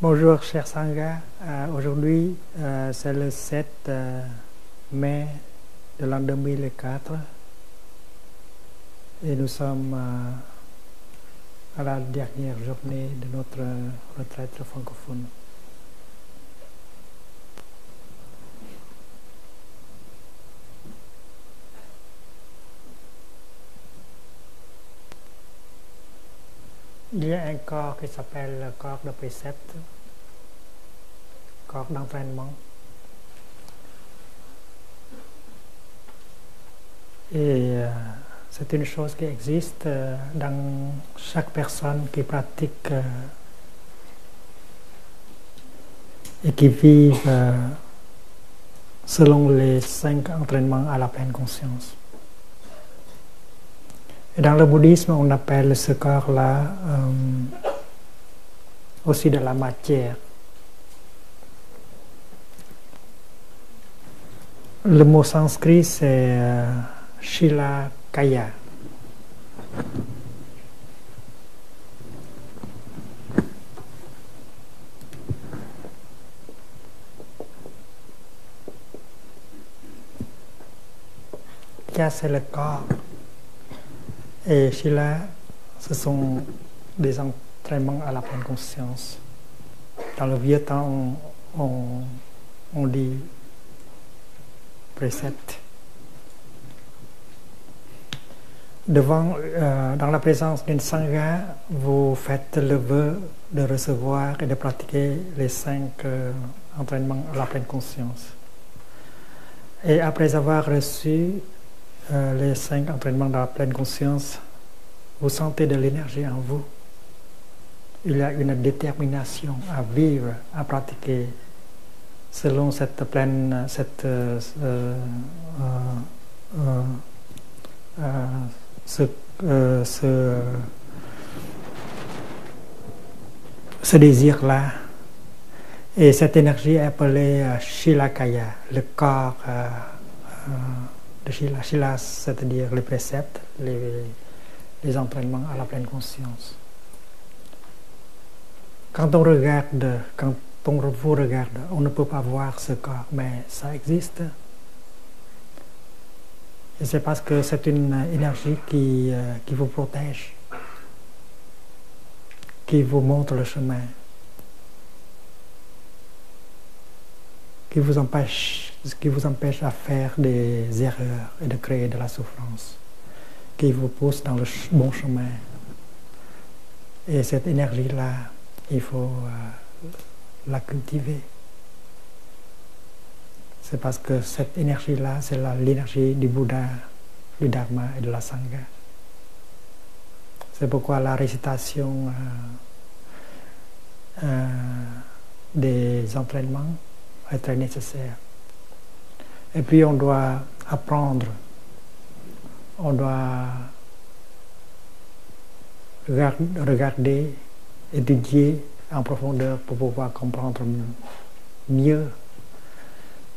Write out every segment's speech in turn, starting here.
Bonjour, cher Sangha. Aujourd'hui, c'est le 7 mai de l'an 2004 et nous sommes à la dernière journée de notre retraite francophone. Il y a un corps qui s'appelle le corps de précepte, corps d'entraînement. Et c'est une chose qui existe dans chaque personne qui pratique et qui vit selon les 5 entraînements à la pleine conscience. Et dans le bouddhisme, on appelle ce corps-là aussi de la matière. Le mot sanskrit, c'est Shilakaya. Kaya, c'est le corps. Et Shila, ce sont des entraînements à la pleine conscience. Dans le vieux temps, on dit précepte. Dans la présence d'une sangha, vous faites le vœu de recevoir et de pratiquer les 5 entraînements à la pleine conscience. Et après avoir reçu les 5 entraînements de la pleine conscience, vous sentez de l'énergie en vous. Il y a une détermination à vivre, à pratiquer selon cette pleine, ce désir-là. Et cette énergie est appelée Shilakaya, le corps de Shila. Shila, c'est-à-dire les préceptes, les entraînements à la pleine conscience. Quand on regarde, quand on vous regarde, on ne peut pas voir ce corps, mais ça existe. Et c'est parce que c'est une énergie qui vous protège, qui vous montre le chemin, qui vous empêche à faire des erreurs et de créer de la souffrance, qui vous pousse dans le bon chemin. Et cette énergie-là, il faut la cultiver. C'est parce que cette énergie-là, c'est l'énergie du Bouddha, du Dharma et de la Sangha. C'est pourquoi la récitation des entraînements est très nécessaire. Et puis on doit apprendre, on doit regarder, étudier en profondeur pour pouvoir comprendre mieux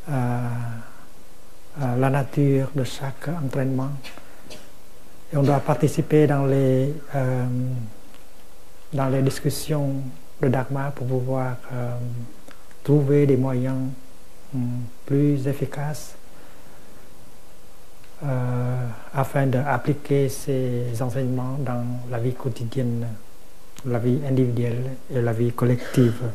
la nature de chaque entraînement. Et on doit participer dans les discussions de Dharma pour pouvoir trouver des moyens plus efficaces afin d'appliquer ces enseignements dans la vie quotidienne, la vie individuelle et la vie collective.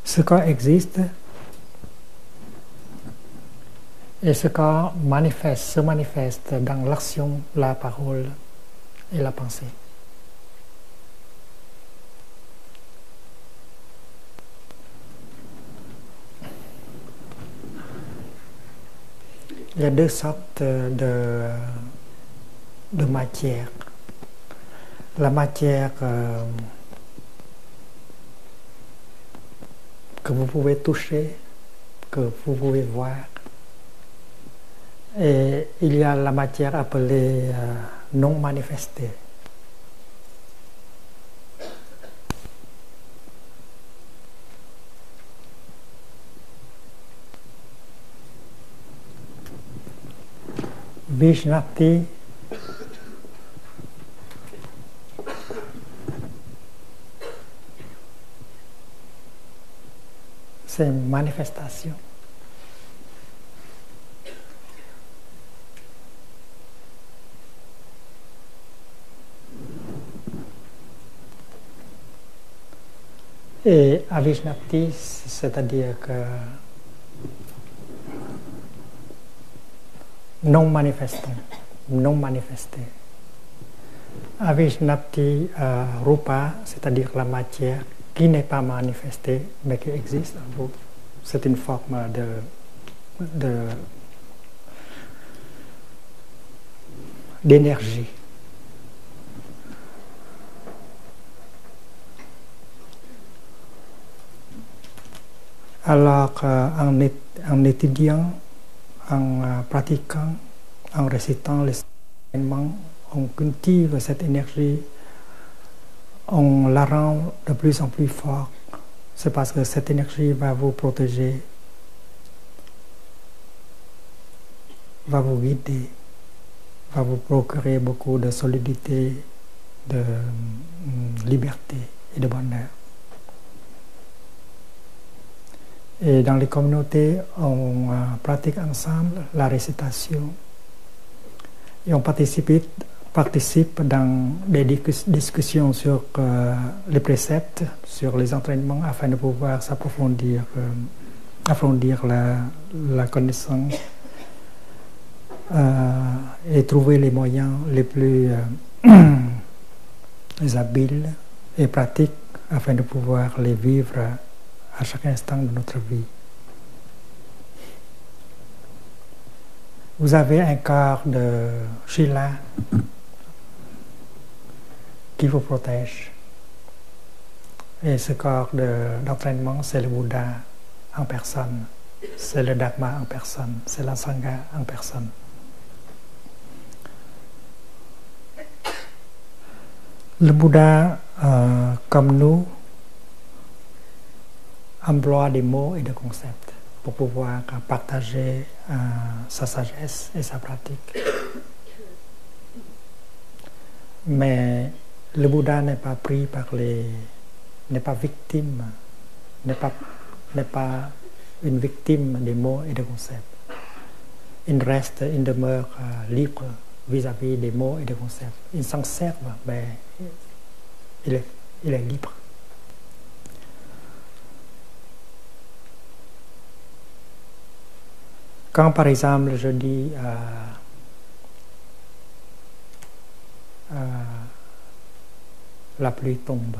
Ce corps existe et ce corps se manifeste dans l'action, la parole et la pensée. Il y a 2 sortes de matière. La matière que vous pouvez toucher, que vous pouvez voir. Et il y a la matière appelée non manifestée. Vishnati c'est manifestation. Et Avishnapti, c'est-à-dire que non manifestant, non manifesté. Avishnapti Rupa, c'est-à-dire la matière qui n'est pas manifestée, mais qui existe en vous. C'est une forme d'énergie. Alors, en étudiant, en pratiquant, en récitant les enseignements, on cultive cette énergie, on la rend de plus en plus forte. C'est parce que cette énergie va vous protéger, va vous guider, va vous procurer beaucoup de solidité, de liberté et de bonheur. Et dans les communautés, on pratique ensemble la récitation et on participe dans des discussions sur les préceptes, sur les entraînements afin de pouvoir s'approfondir, approfondir la connaissance et trouver les moyens les plus habiles et pratiques afin de pouvoir les vivre à chaque instant de notre vie. Vous avez un corps de Shila qui vous protège. Et ce corps d'entraînement, c'est le Bouddha en personne, c'est le Dharma en personne, c'est la Sangha en personne. Le Bouddha, comme nous, emploie des mots et des concepts pour pouvoir partager sa sagesse et sa pratique. Mais le Bouddha n'est pas pris par n'est pas victime, n'est pas une victime des mots et des concepts. Il demeure libre vis-à-vis des mots et des concepts. Il s'en sert, mais il est libre. Quand par exemple je dis la pluie tombe,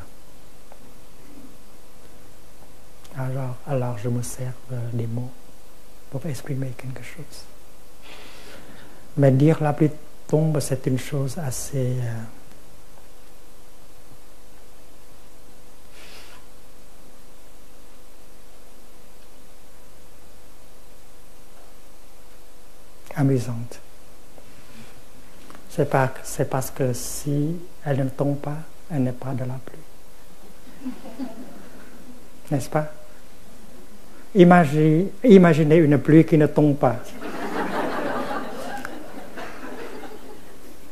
alors je me sers des mots pour exprimer quelque chose. Mais dire la pluie tombe, c'est une chose assez amusante. C'est parce que si elle ne tombe pas, elle n'est pas de la pluie. N'est-ce pas? Imaginez une pluie qui ne tombe pas.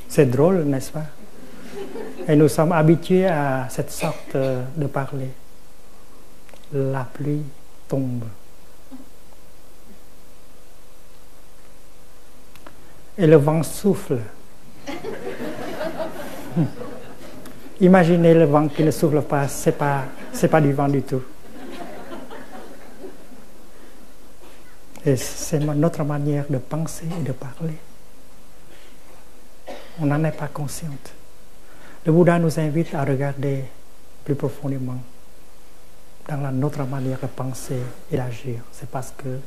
C'est drôle, n'est-ce pas? Et nous sommes habitués à cette sorte de parler. La pluie tombe. Et le vent souffle. Imaginez le vent qui ne souffle pas, c'est pas du vent du tout. Et c'est notre manière de penser et de parler. On n'en est pas consciente. Le Bouddha nous invite à regarder plus profondément dans notre manière de penser et d'agir. C'est parce que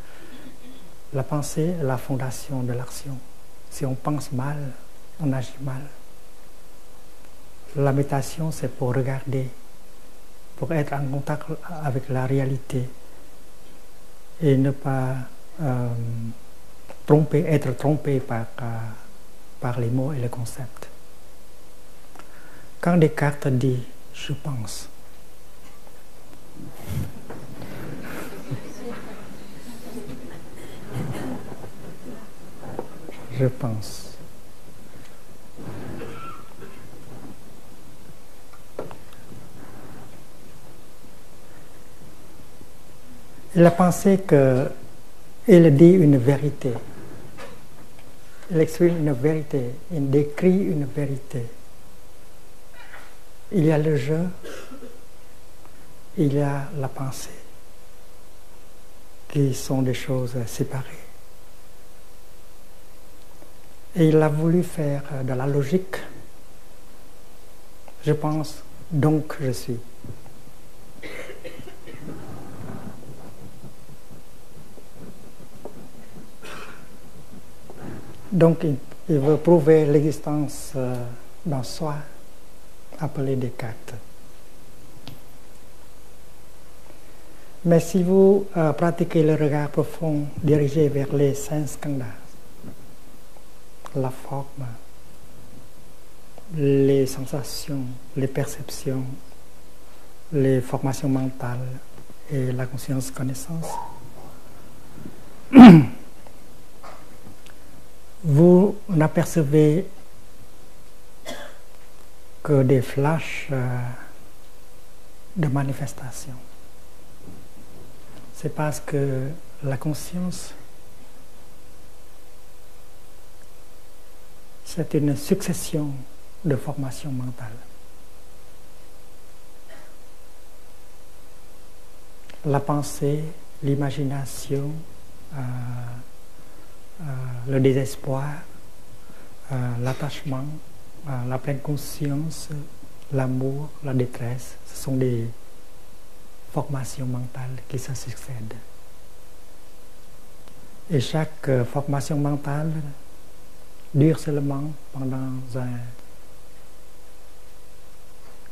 la pensée est la fondation de l'action. Si on pense mal, on agit mal. La méditation, c'est pour regarder, pour être en contact avec la réalité et ne pas être trompé par les mots et les concepts. Quand Descartes dit « je pense », je pense. Il a pensé qu'il dit une vérité. Il exprime une vérité, il décrit une vérité. Il y a le jeu, il y a la pensée, qui sont des choses séparées. Et il a voulu faire de la logique. Je pense, donc je suis. Donc il veut prouver l'existence d'un soi, appelé Descartes. Mais si vous pratiquez le regard profond dirigé vers les cinq skandhas, la forme, les sensations, les perceptions, les formations mentales et la conscience-connaissance, vous n'apercevez que des flashs de manifestation. C'est parce que la conscience, c'est une succession de formations mentales. La pensée, l'imagination, le désespoir, l'attachement, la pleine conscience, l'amour, la détresse, ce sont des formations mentales qui se succèdent. Et chaque formation mentale dure seulement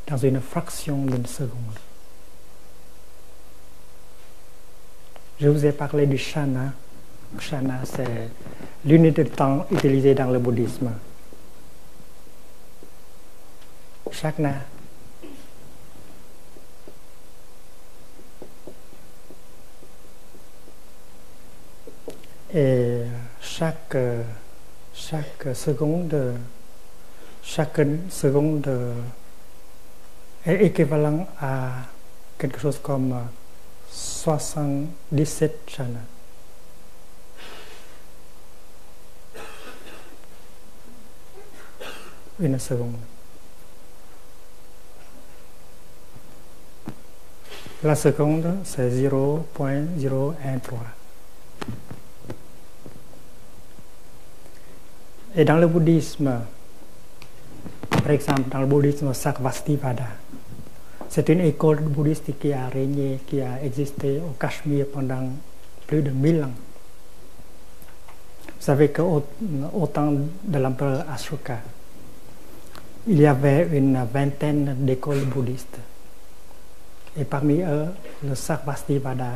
dans une fraction d'une seconde. Je vous ai parlé du Shana. Shana, c'est l'unité de temps utilisée dans le bouddhisme. Shana. Et chaque seconde est équivalent à quelque chose comme 77 shana. Une seconde. La seconde, c'est 0.013. Et dans le bouddhisme, par exemple, dans le bouddhisme Sarvastivada, c'est une école bouddhiste qui a régné, qui a existé au Cachemire pendant plus de 1000 ans. Vous savez qu'au temps de l'empereur Ashoka, il y avait une vingtaine d'écoles bouddhistes. Et parmi eux, le Sarvastivada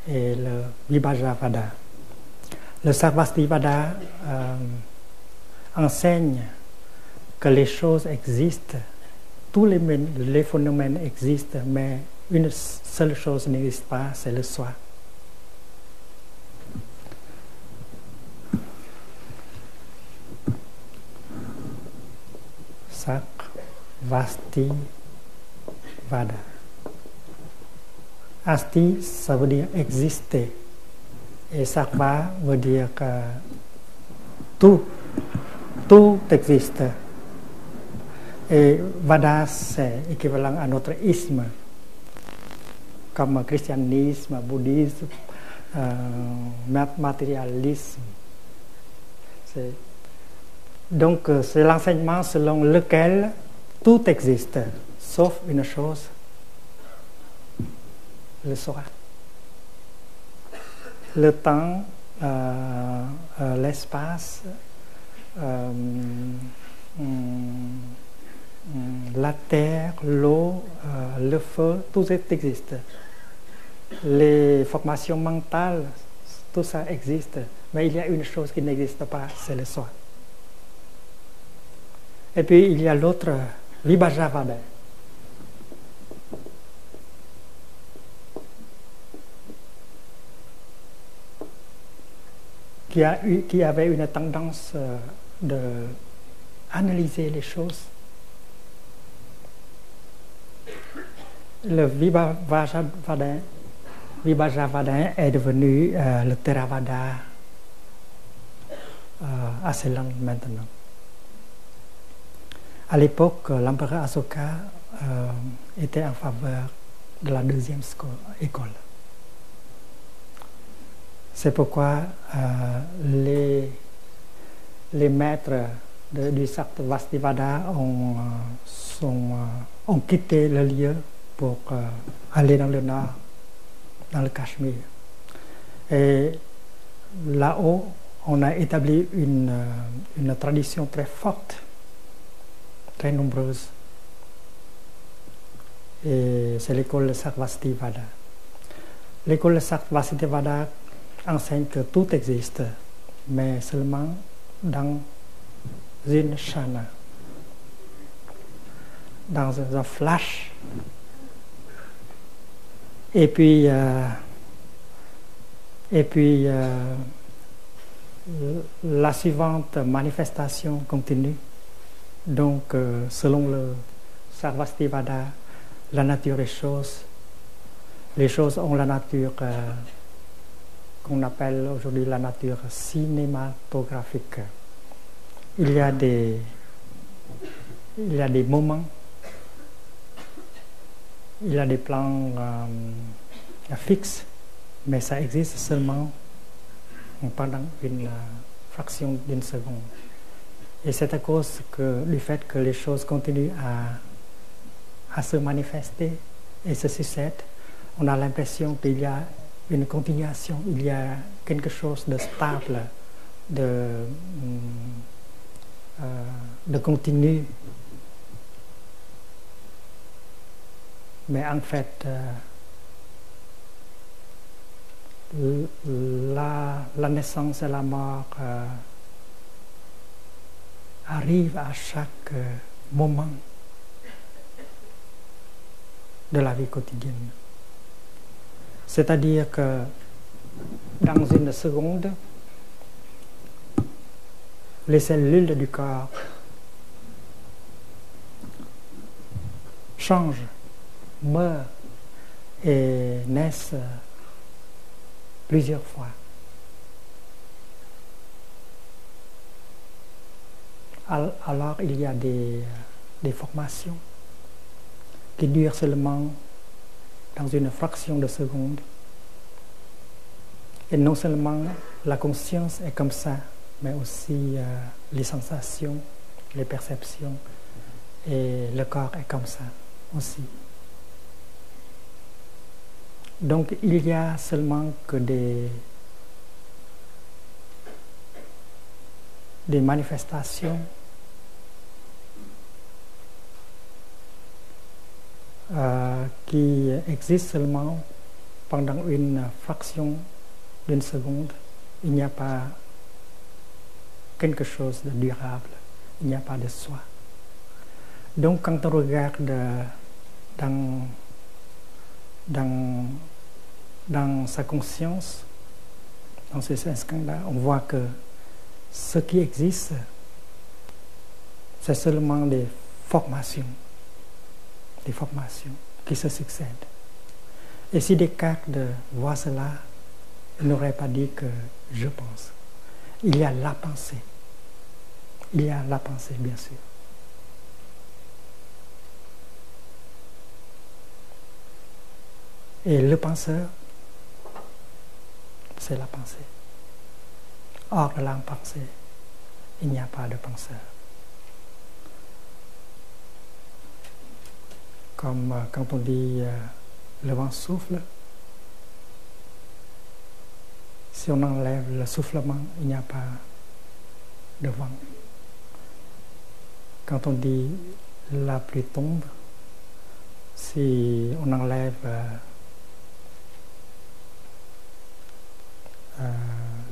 et le Vibhajavada. Le Sarvastivada enseigne que les choses existent, tous les phénomènes existent, mais une seule chose n'existe pas, c'est le soi. Sarvastivada. Asti, ça veut dire exister. Et Sarva veut dire que tout existe. Et Vada, c'est équivalent à notre isme, comme christianisme, bouddhisme, matérialisme. Donc, c'est l'enseignement selon lequel tout existe, sauf une chose, le soi. Le temps, l'espace, la terre, l'eau, le feu, tout existe. Les formations mentales, tout ça existe. Mais il y a une chose qui n'existe pas, c'est le soi. Et puis il y a l'autre, Vibhajavada. Qui avait une tendance d'analyser les choses. Le Vibhajavada Vibhajavada est devenu le Theravada assez lent maintenant. À l'époque, l'empereur Asoka était en faveur de la deuxième école. C'est pourquoi les maîtres du Sarvastivada ont quitté le lieu pour aller dans le nord, dans le Cachemire. Et là-haut, on a établi une tradition très forte, très nombreuse. Et c'est l'école de Sarvastivada. L'école de Sarvastivada enseigne que tout existe, mais seulement dans une shana, dans un flash. Et puis la suivante manifestation continue. Donc, selon le Sarvastivada, la nature est chose. Les choses ont la nature qu'on appelle aujourd'hui la nature cinématographique. Il y a des moments, il y a des plans fixes, mais ça existe seulement pendant une fraction d'une seconde. Et c'est à cause du fait que les choses continuent à se manifester et se succèdent, on a l'impression qu'il y a une continuation, il y a quelque chose de stable, de continu. Mais en fait, la naissance et la mort arrivent à chaque moment de la vie quotidienne. C'est-à-dire que dans une seconde, les cellules du corps changent, meurent et naissent plusieurs fois. Alors il y a des formations qui durent seulement dans une fraction de seconde. Et non seulement la conscience est comme ça, mais aussi les sensations, les perceptions, et le corps est comme ça aussi. Donc il y a seulement que des manifestations qui existent seulement pendant une fraction d'une seconde. Il n'y a pas quelque chose de durable, il n'y a pas de soi. Donc quand on regarde dans sa conscience, dans ces instants-là, on voit que ce qui existe, c'est seulement des formations qui se succèdent. Et si Descartes voit cela, il n'aurait pas dit que je pense. Il y a la pensée. Il y a la pensée, bien sûr. Et le penseur, c'est la pensée. Hors de la pensée, il n'y a pas de penseur. Comme quand on dit le vent souffle, si on enlève le soufflement, il n'y a pas de vent. Quand on dit la pluie tombe, si on enlève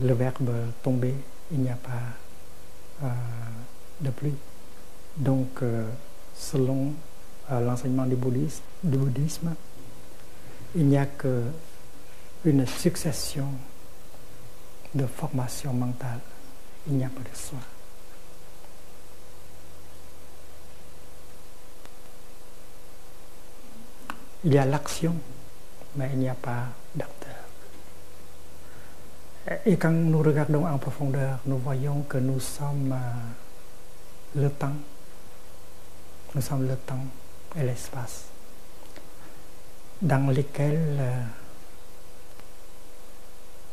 le verbe tomber, il n'y a pas de pluie. Donc, selon l'enseignement du bouddhisme, il n'y a qu'une succession de formations mentales. Il n'y a pas de soi. Il y a l'action mais il n'y a pas d'acteur. Et quand nous regardons en profondeur, nous voyons que nous sommes le temps. Nous sommes le temps et l'espace dans lesquels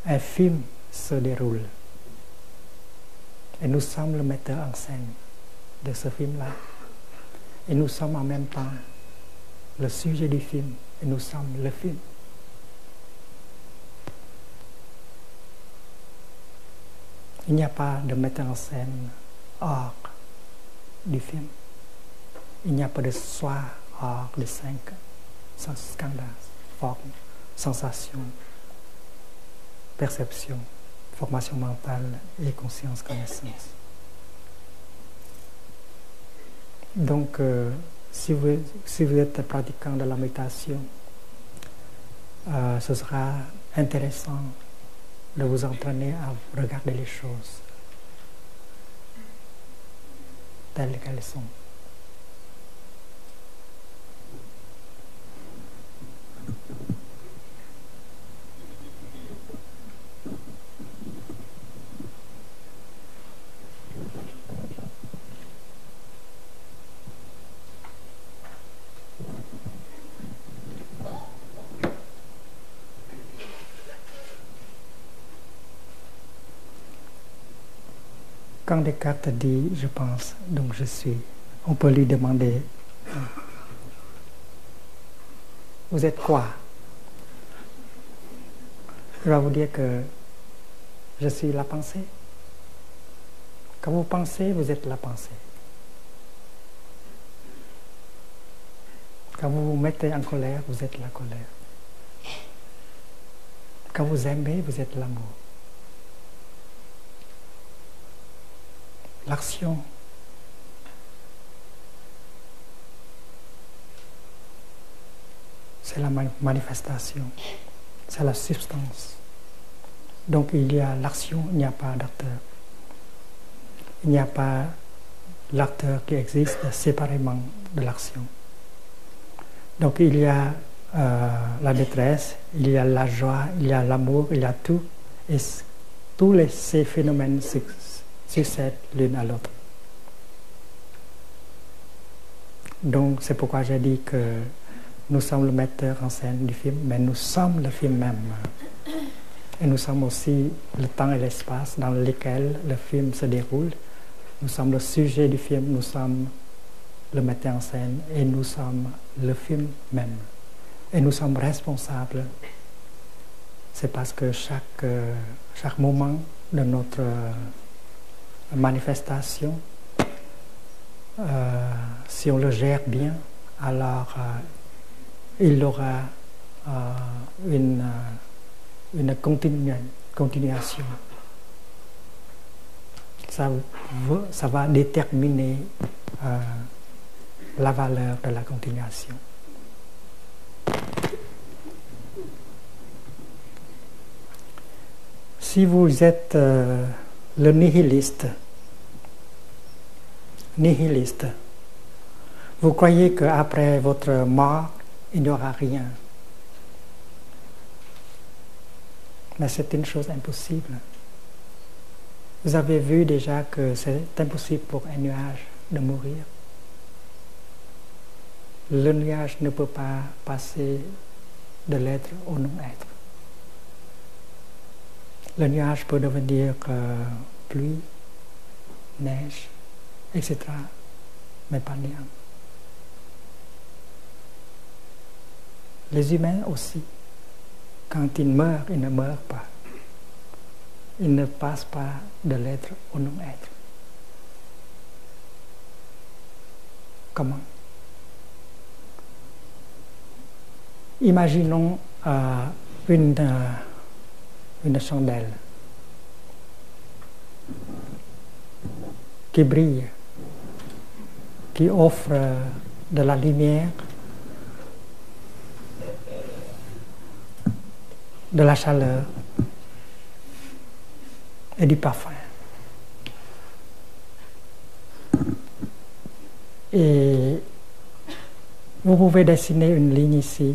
un film se déroule. Et nous sommes le metteur en scène de ce film-là. Et nous sommes en même temps le sujet du film. Et nous sommes le film. Il n'y a pas de metteur en scène hors du film. Il n'y a pas de soi hors des 5 scandales, forme, sensation, perception, formation mentale et conscience, connaissance. Donc, si vous êtes pratiquant de la méditation, ce sera intéressant de vous entraîner à regarder les choses telles qu'elles sont. Quand Descartes dit « je pense, donc je suis », on peut lui demander « vous êtes quoi ?» Il va vous dire que « je suis la pensée ». Quand vous pensez, vous êtes la pensée. Quand vous vous mettez en colère, vous êtes la colère. Quand vous aimez, vous êtes l'amour. L'action, c'est la manifestation, c'est la substance. Donc il y a l'action, il n'y a pas d'acteur. Il n'y a pas l'acteur qui existe séparément de l'action. Donc il y a la détresse, il y a la joie, il y a l'amour, il y a tout. Et tous ces phénomènes succèdent l'une à l'autre. Donc c'est pourquoi j'ai dit que nous sommes le metteur en scène du film, mais nous sommes le film même. Et nous sommes aussi le temps et l'espace dans lesquels le film se déroule. Nous sommes le sujet du film, nous sommes le metteur en scène et nous sommes le film même. Et nous sommes responsables. C'est parce que chaque moment de notre manifestation, si on le gère bien, alors il aura une continuation. Ça va déterminer la valeur de la continuation. Si vous êtes le nihiliste, vous croyez qu'après votre mort, il n'y aura rien. Mais c'est une chose impossible. Vous avez vu déjà que c'est impossible pour un nuage de mourir. Le nuage ne peut pas passer de l'être au non-être. Le nuage peut devenir pluie, neige, etc. Mais pas néant. Les humains aussi, quand ils meurent, ils ne meurent pas. Ils ne passent pas de l'être au non-être. Comment? Imaginons une chandelle qui brille, qui offre de la lumière, de la chaleur et du parfum. Et vous pouvez dessiner une ligne ici,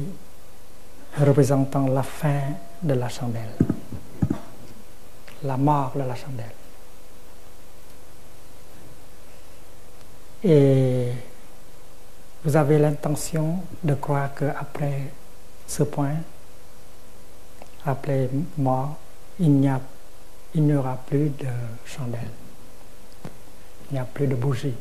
représentant la fin de la chandelle, la mort de la chandelle. Et vous avez l'intention de croire qu'après ce point, après mort, il n'y aura plus de chandelle, il n'y a plus de bougie.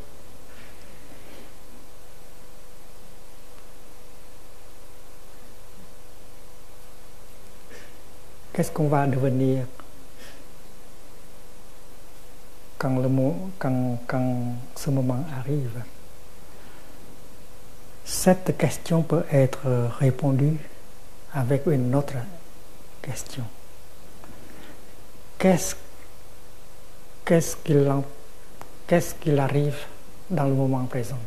Qu'est-ce qu'on va devenir quand ce moment arrive? Cette question peut être répondue avec une autre question. Qu'est-ce qu'il arrive dans le moment présent?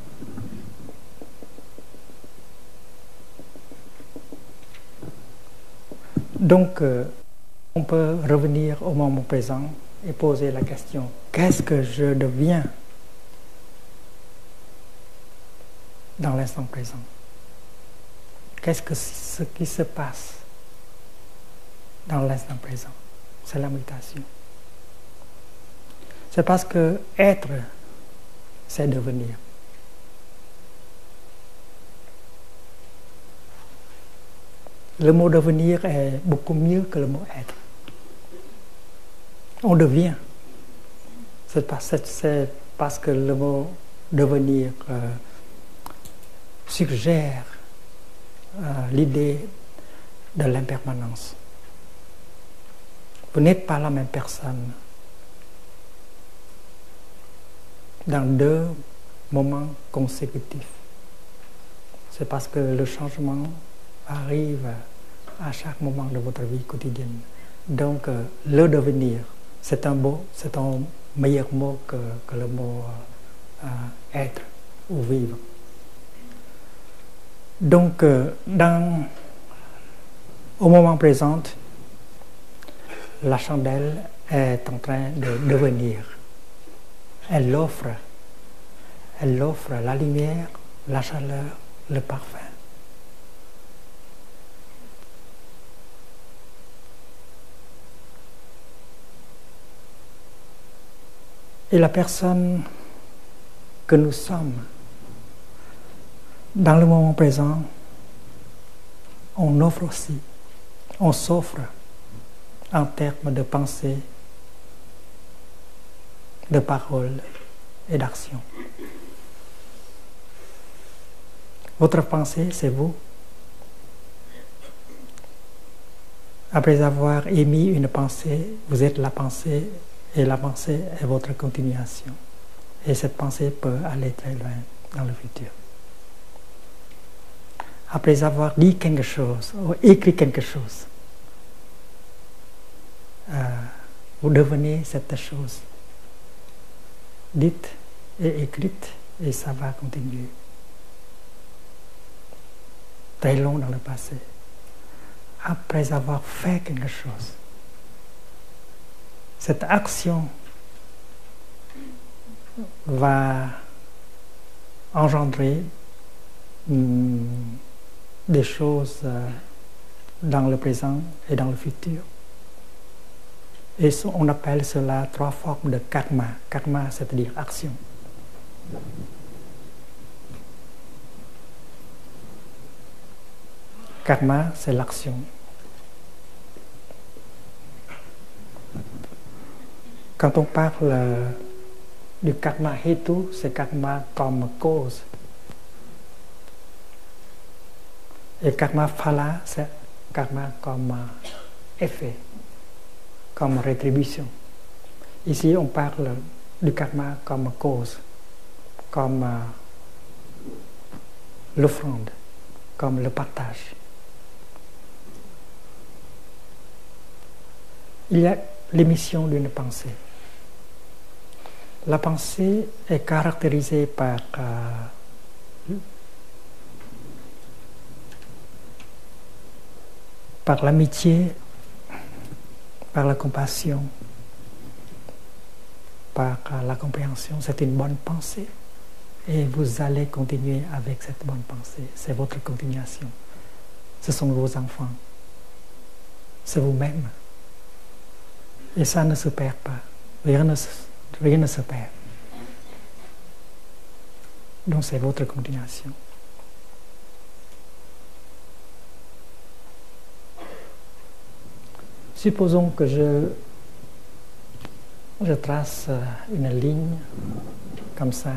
Donc, on peut revenir au moment présent et poser la question, qu'est-ce que je deviens dans l'instant présent? Ce qui se passe dans l'instant présent? C'est la mutation. C'est parce que être, c'est devenir. Le mot devenir est beaucoup mieux que le mot être. On devient. C'est parce que le mot devenir suggère l'idée de l'impermanence. Vous n'êtes pas la même personne dans deux moments consécutifs. C'est parce que le changement arrive à chaque moment de votre vie quotidienne. Donc, le devenir, c'est un meilleur mot que le mot être ou vivre. Donc, au moment présent, la chandelle est en train de devenir. Elle offre la lumière, la chaleur, le parfum. Et la personne que nous sommes, dans le moment présent, on offre aussi, on s'offre en termes de pensée, de parole et d'action. Votre pensée, c'est vous. Après avoir émis une pensée, vous êtes la pensée. Et la pensée est votre continuation. Et cette pensée peut aller très loin dans le futur. Après avoir dit quelque chose ou écrit quelque chose, vous devenez cette chose. Dite et écrite, et ça va continuer. Très long dans le passé. Après avoir fait quelque chose, cette action va engendrer des choses dans le présent et dans le futur. Et on appelle cela 3 formes de karma. Karma, c'est-à-dire action. Karma, c'est l'action. Quand on parle du karma hetu, c'est karma comme cause. Et karma phala, c'est karma comme effet, comme rétribution. Ici, on parle du karma comme cause, comme l'offrande, comme le partage. Il y a l'émission d'une pensée. La pensée est caractérisée par l'amitié, par la compassion, par la compréhension. C'est une bonne pensée et vous allez continuer avec cette bonne pensée. C'est votre continuation. ce sont vos enfants, c'est vous-même. Et ça ne se perd pas, rien ne se perd. Donc c'est votre continuation. Supposons que je trace une ligne comme ça,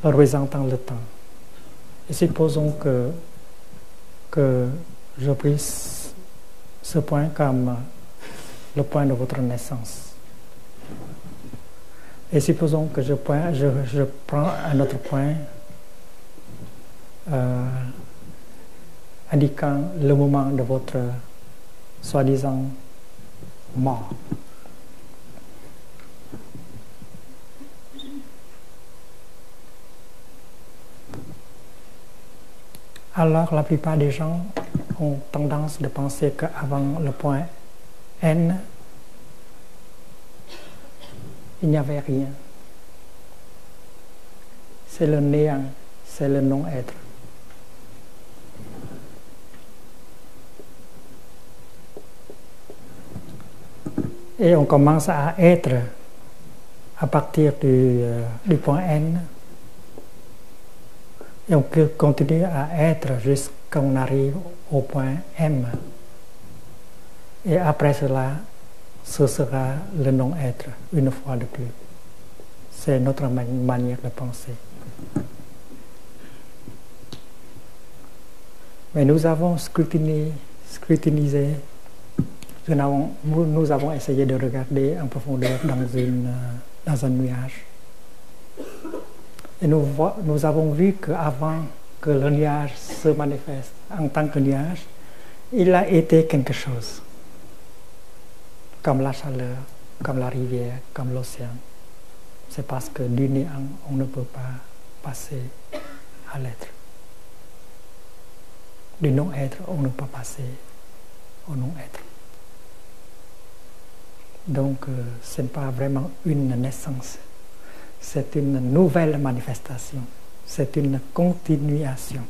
représentant le temps. Et supposons que je prise ce point comme le point de votre naissance. Et supposons que je prends un autre point indiquant le moment de votre soi-disant mort. Alors la plupart des gens ont tendance de penser qu'avant le point N, il n'y avait rien. C'est le néant, c'est le non-être. Et on commence à être à partir du point N. Et on peut continuer à être jusqu'à qu'on arrive au point M. Et après cela, ce sera le non-être, une fois de plus. C'est notre manière de penser. Mais nous avons scrutinisé, nous avons essayé de regarder en profondeur dans un nuage. Et nous avons vu qu'avant que le nuage se manifeste en tant que nuage, il a été quelque chose, comme la chaleur, comme la rivière, comme l'océan. C'est parce que du néant, on ne peut pas passer à l'être. Du non-être, on ne peut pas passer au non-être. Donc, ce n'est pas vraiment une naissance. C'est une nouvelle manifestation. C'est une continuation.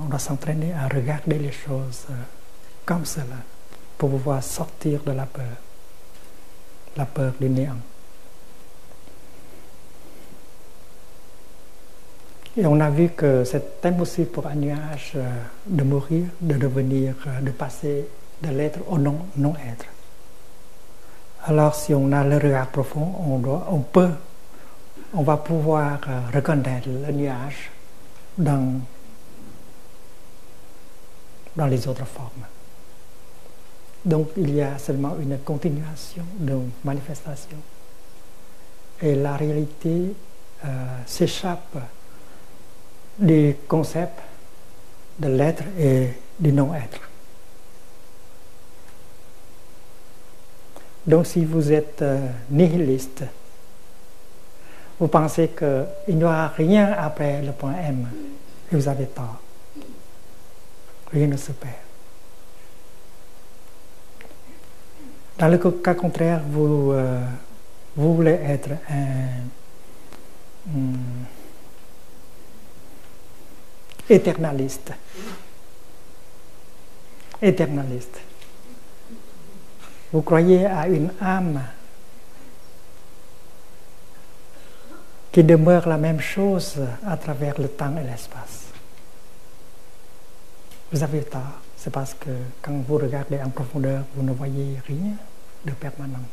On doit s'entraîner à regarder les choses comme cela pour pouvoir sortir de la peur du néant. Et on a vu que c'est impossible pour un nuage de mourir, de passer de l'être au non-être. Alors si on a le regard profond, on va pouvoir reconnaître le nuage dans les autres formes. Donc il y a seulement une continuation de manifestation. Et la réalité s'échappe du concept de l'être et du non-être. Donc si vous êtes nihiliste, vous pensez qu'il n'y aura rien après le point M, et vous avez tort. Rien ne se perd. Dans le cas contraire, vous voulez être un éternaliste. Vous croyez à une âme qui demeure la même chose à travers le temps et l'espace. Vous avez tort. C'est parce que quand vous regardez en profondeur, vous ne voyez rien de permanent.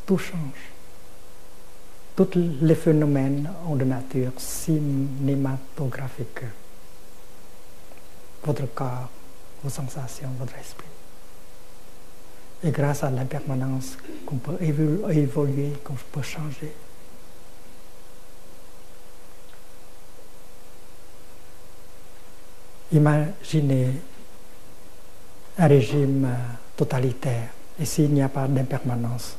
Tout change. Tous les phénomènes ont de nature cinématographique. Votre corps, vos sensations, votre esprit. Et grâce à l'impermanence qu'on peut évoluer, qu'on peut changer. Imaginez un régime totalitaire. Et s'il n'y a pas d'impermanence,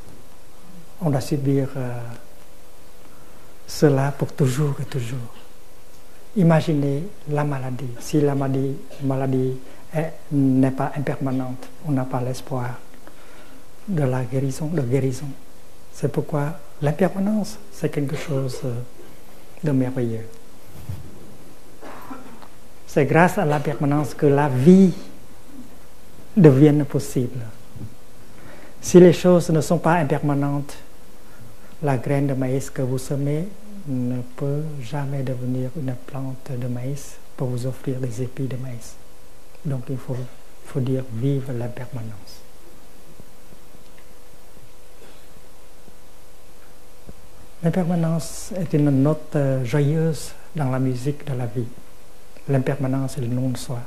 on doit subir cela pour toujours et toujours. Imaginez la maladie. Si la maladie n'est pas impermanente, on n'a pas l'espoir de guérison. C'est pourquoi L'impermanence, c'est quelque chose de merveilleux. C'est grâce à l'impermanence que la vie devient possible. Si les choses ne sont pas impermanentes, la graine de maïs que vous semez ne peut jamais devenir une plante de maïs pour vous offrir des épis de maïs. Donc il faut dire vive l'impermanence. L'impermanence est une note joyeuse dans la musique de la vie. L'impermanence est le nom de soi.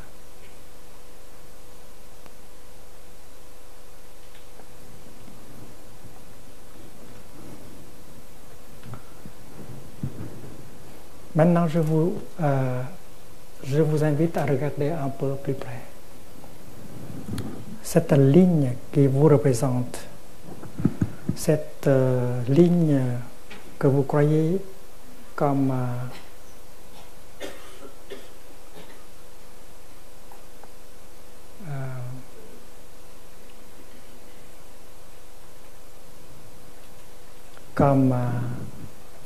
Maintenant, je vous invite à regarder un peu plus près. Cette ligne qui vous représente, cette ligne que vous croyez comme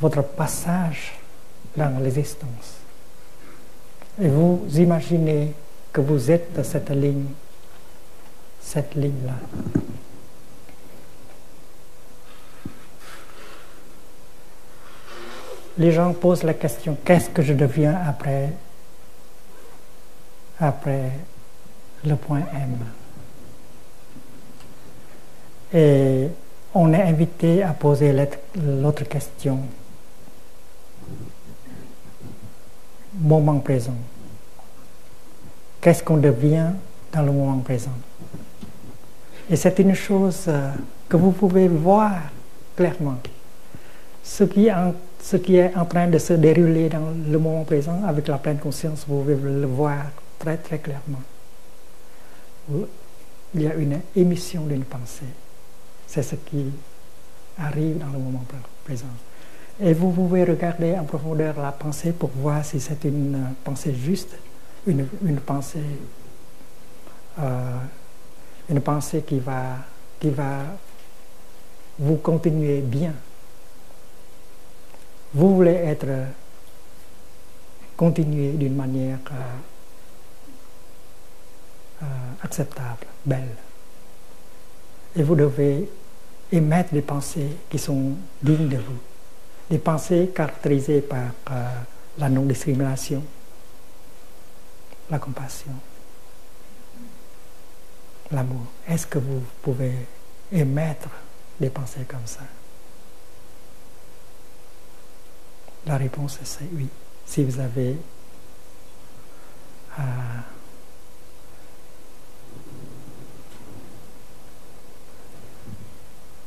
votre passage dans l'existence. Et vous imaginez que vous êtes cette ligne-là. Les gens posent la question, qu'est-ce que je deviens après le point M? Et on est invité à poser l'autre question. Moment présent. Qu'est-ce qu'on devient dans le moment présent? Et c'est une chose que vous pouvez voir clairement. Ce qui est en train de se dérouler dans le moment présent avec la pleine conscience, vous pouvez le voir très très clairement. Il y a une émission d'une pensée. C'est ce qui arrive dans le moment présent. Et vous pouvez regarder en profondeur la pensée pour voir si c'est une pensée juste, une pensée qui va vous continuer bien. Vous voulez être continué d'une manière acceptable, belle. Et vous devez émettre des pensées qui sont dignes de vous. Des pensées caractérisées par la non-discrimination, la compassion, l'amour. Est-ce que vous pouvez émettre des pensées comme ça? La réponse est oui. Si vous avez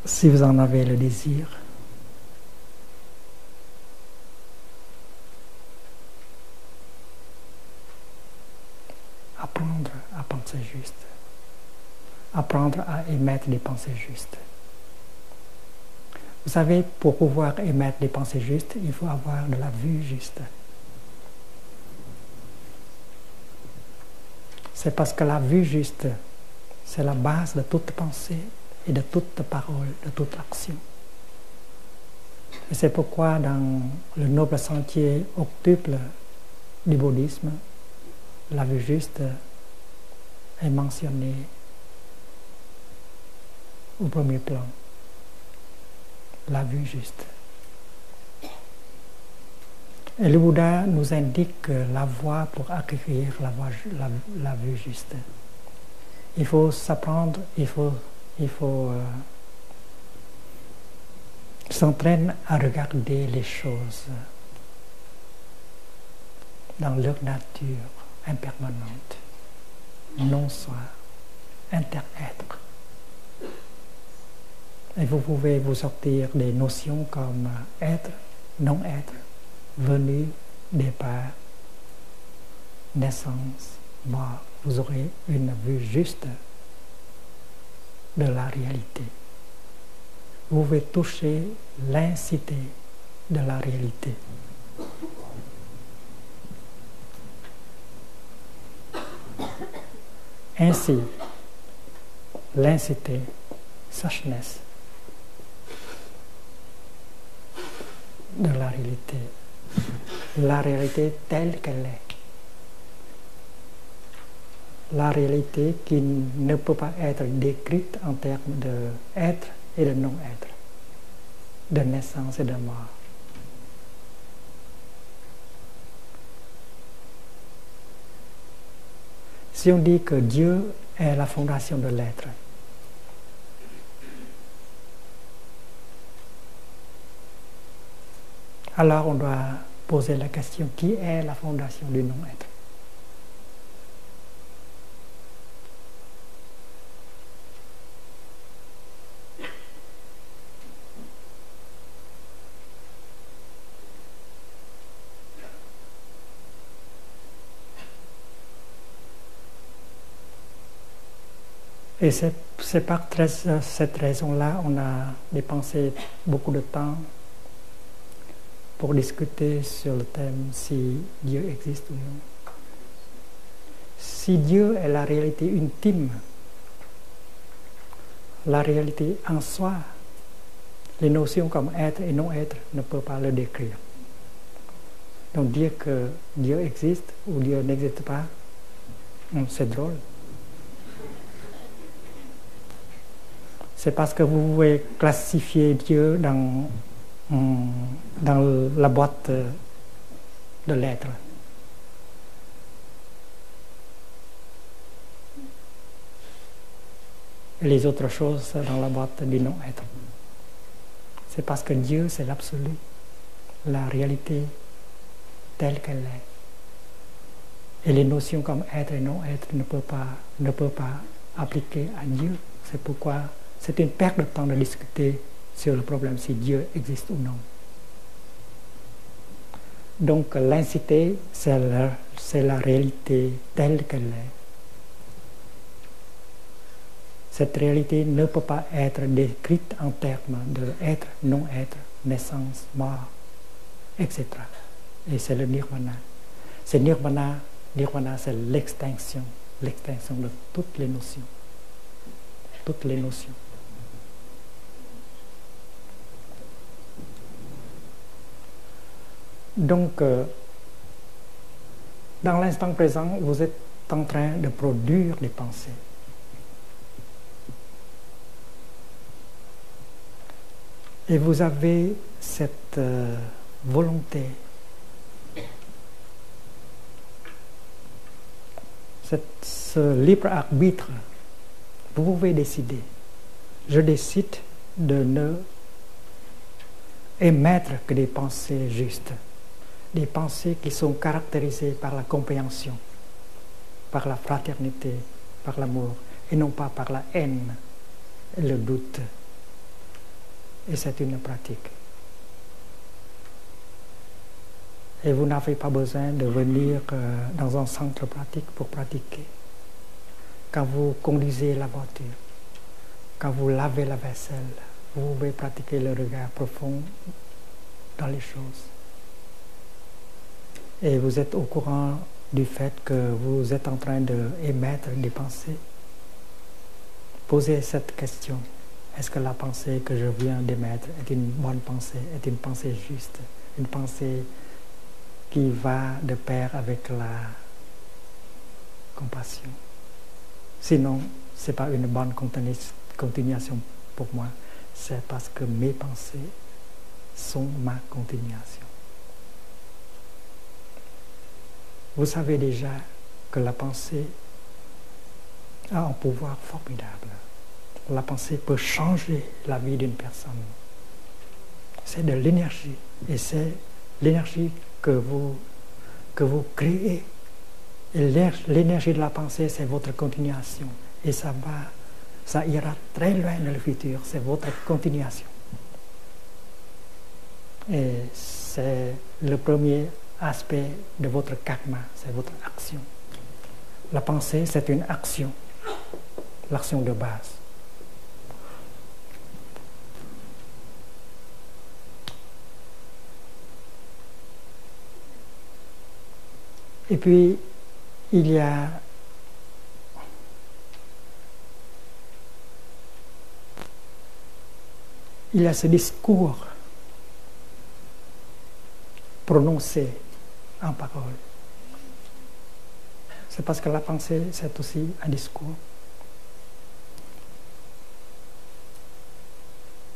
si vous en avez le désir, apprendre à penser juste, apprendre à émettre des pensées justes. Vous savez, pour pouvoir émettre des pensées justes, il faut avoir de la vue juste. C'est parce que la vue juste, c'est la base de toute pensée et de toute parole, de toute action. Et c'est pourquoi dans le noble sentier octuple du bouddhisme, la vue juste est mentionnée au premier plan. La vue juste. Et le Bouddha nous indique la voie pour acquérir la vue juste. Il faut s'apprendre, il faut s'entraîner à regarder les choses dans leur nature impermanente, non-soi, inter-être. Et vous pouvez vous sortir des notions comme être, non-être, venu, départ, naissance, mort. Vous aurez une vue juste de la réalité. Vous pouvez toucher l'incité de la réalité. Ainsi, l'incité, sachness, de la réalité telle qu'elle est. La réalité qui ne peut pas être décrite en termes d'être et de non-être, de naissance et de mort. Si on dit que Dieu est la fondation de l'être, alors on doit poser la question, qui est la fondation du non-être? Et c'est par cette raison-là on a dépensé beaucoup de temps pour discuter sur le thème si Dieu existe ou non. Si Dieu est la réalité ultime, la réalité en soi, les notions comme être et non-être ne peuvent pas le décrire. Donc dire que Dieu existe ou Dieu n'existe pas, c'est drôle. C'est parce que vous pouvez classifier Dieu dans la boîte de l'être. Et les autres choses dans la boîte du non-être. C'est parce que Dieu, c'est l'absolu, la réalité telle qu'elle est. Et les notions comme être et non-être ne peuvent pas appliquer à Dieu. C'est pourquoi c'est une perte de temps de discuter sur le problème si Dieu existe ou non. Donc l'incité, c'est la réalité telle qu'elle est. Cette réalité ne peut pas être décrite en termes de être, non-être, naissance, mort, etc. Et c'est le nirvana. C'est nirvana, c'est l'extinction de toutes les notions. Toutes les notions. Donc, dans l'instant présent, vous êtes en train de produire des pensées. Et vous avez cette volonté, ce libre arbitre. Vous pouvez décider. Je décide de ne émettre que des pensées justes, des pensées qui sont caractérisées par la compréhension, par la fraternité, par l'amour, et non pas par la haine et le doute. Et c'est une pratique. Et vous n'avez pas besoin de venir dans un centre pratique pour pratiquer. Quand vous conduisez la voiture, quand vous lavez la vaisselle, vous pouvez pratiquer le regard profond dans les choses. Et vous êtes au courant du fait que vous êtes en train d'émettre des pensées. Posez cette question. Est-ce que la pensée que je viens d'émettre est une bonne pensée, est une pensée juste, une pensée qui va de pair avec la compassion? Sinon, ce n'est pas une bonne continuation pour moi. C'est parce que mes pensées sont ma continuation. Vous savez déjà que la pensée a un pouvoir formidable. La pensée peut changer la vie d'une personne. C'est de l'énergie. Et c'est l'énergie que vous créez. Et l'énergie de la pensée, c'est votre continuation. Et ça ira très loin dans le futur. C'est votre continuation. Et c'est le premier aspect de votre karma, c'est votre action. La pensée, c'est une action. L'action de base. Et puis, il y a ce discours prononcée en parole. C'est parce que la pensée, c'est aussi un discours.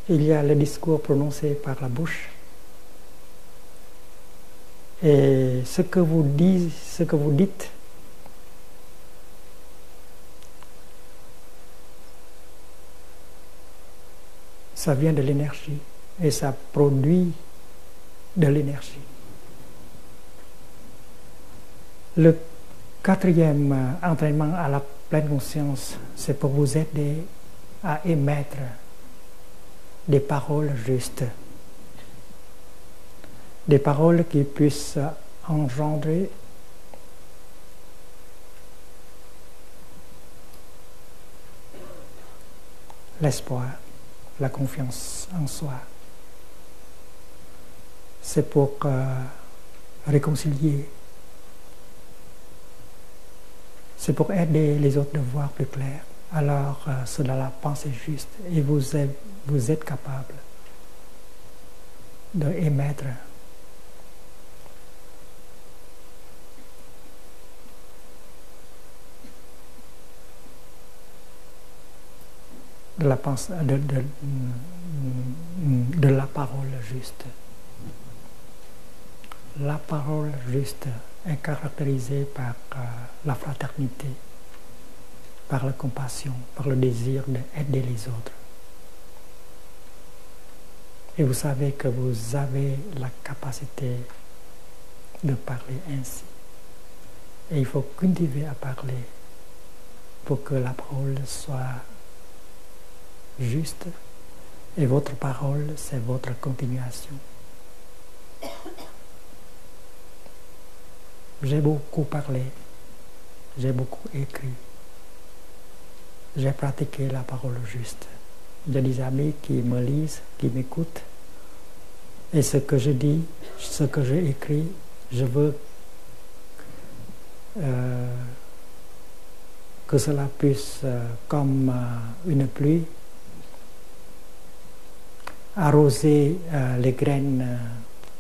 Il y a le discours prononcé par la bouche. Et ce que vous dites, ça vient de l'énergie et ça produit de l'énergie. Le quatrième entraînement à la pleine conscience, c'est pour vous aider à émettre des paroles justes. Des paroles qui puissent engendrer l'espoir, la confiance en soi. C'est pour réconcilier. C'est pour aider les autres de voir plus clair. Alors, c'est de la pensée juste et vous êtes capable d'émettre de la parole juste. La parole juste est caractérisée par la fraternité, par la compassion, par le désir d'aider les autres. Et vous savez que vous avez la capacité de parler ainsi. Et il faut cultiver à parler pour que la parole soit juste. Et votre parole, c'est votre continuation. J'ai beaucoup parlé, j'ai beaucoup écrit, j'ai pratiqué la parole juste. J'ai des amis qui me lisent, qui m'écoutent. Et ce que je dis, ce que j'ai écrit, je veux que cela puisse, comme une pluie, arroser les graines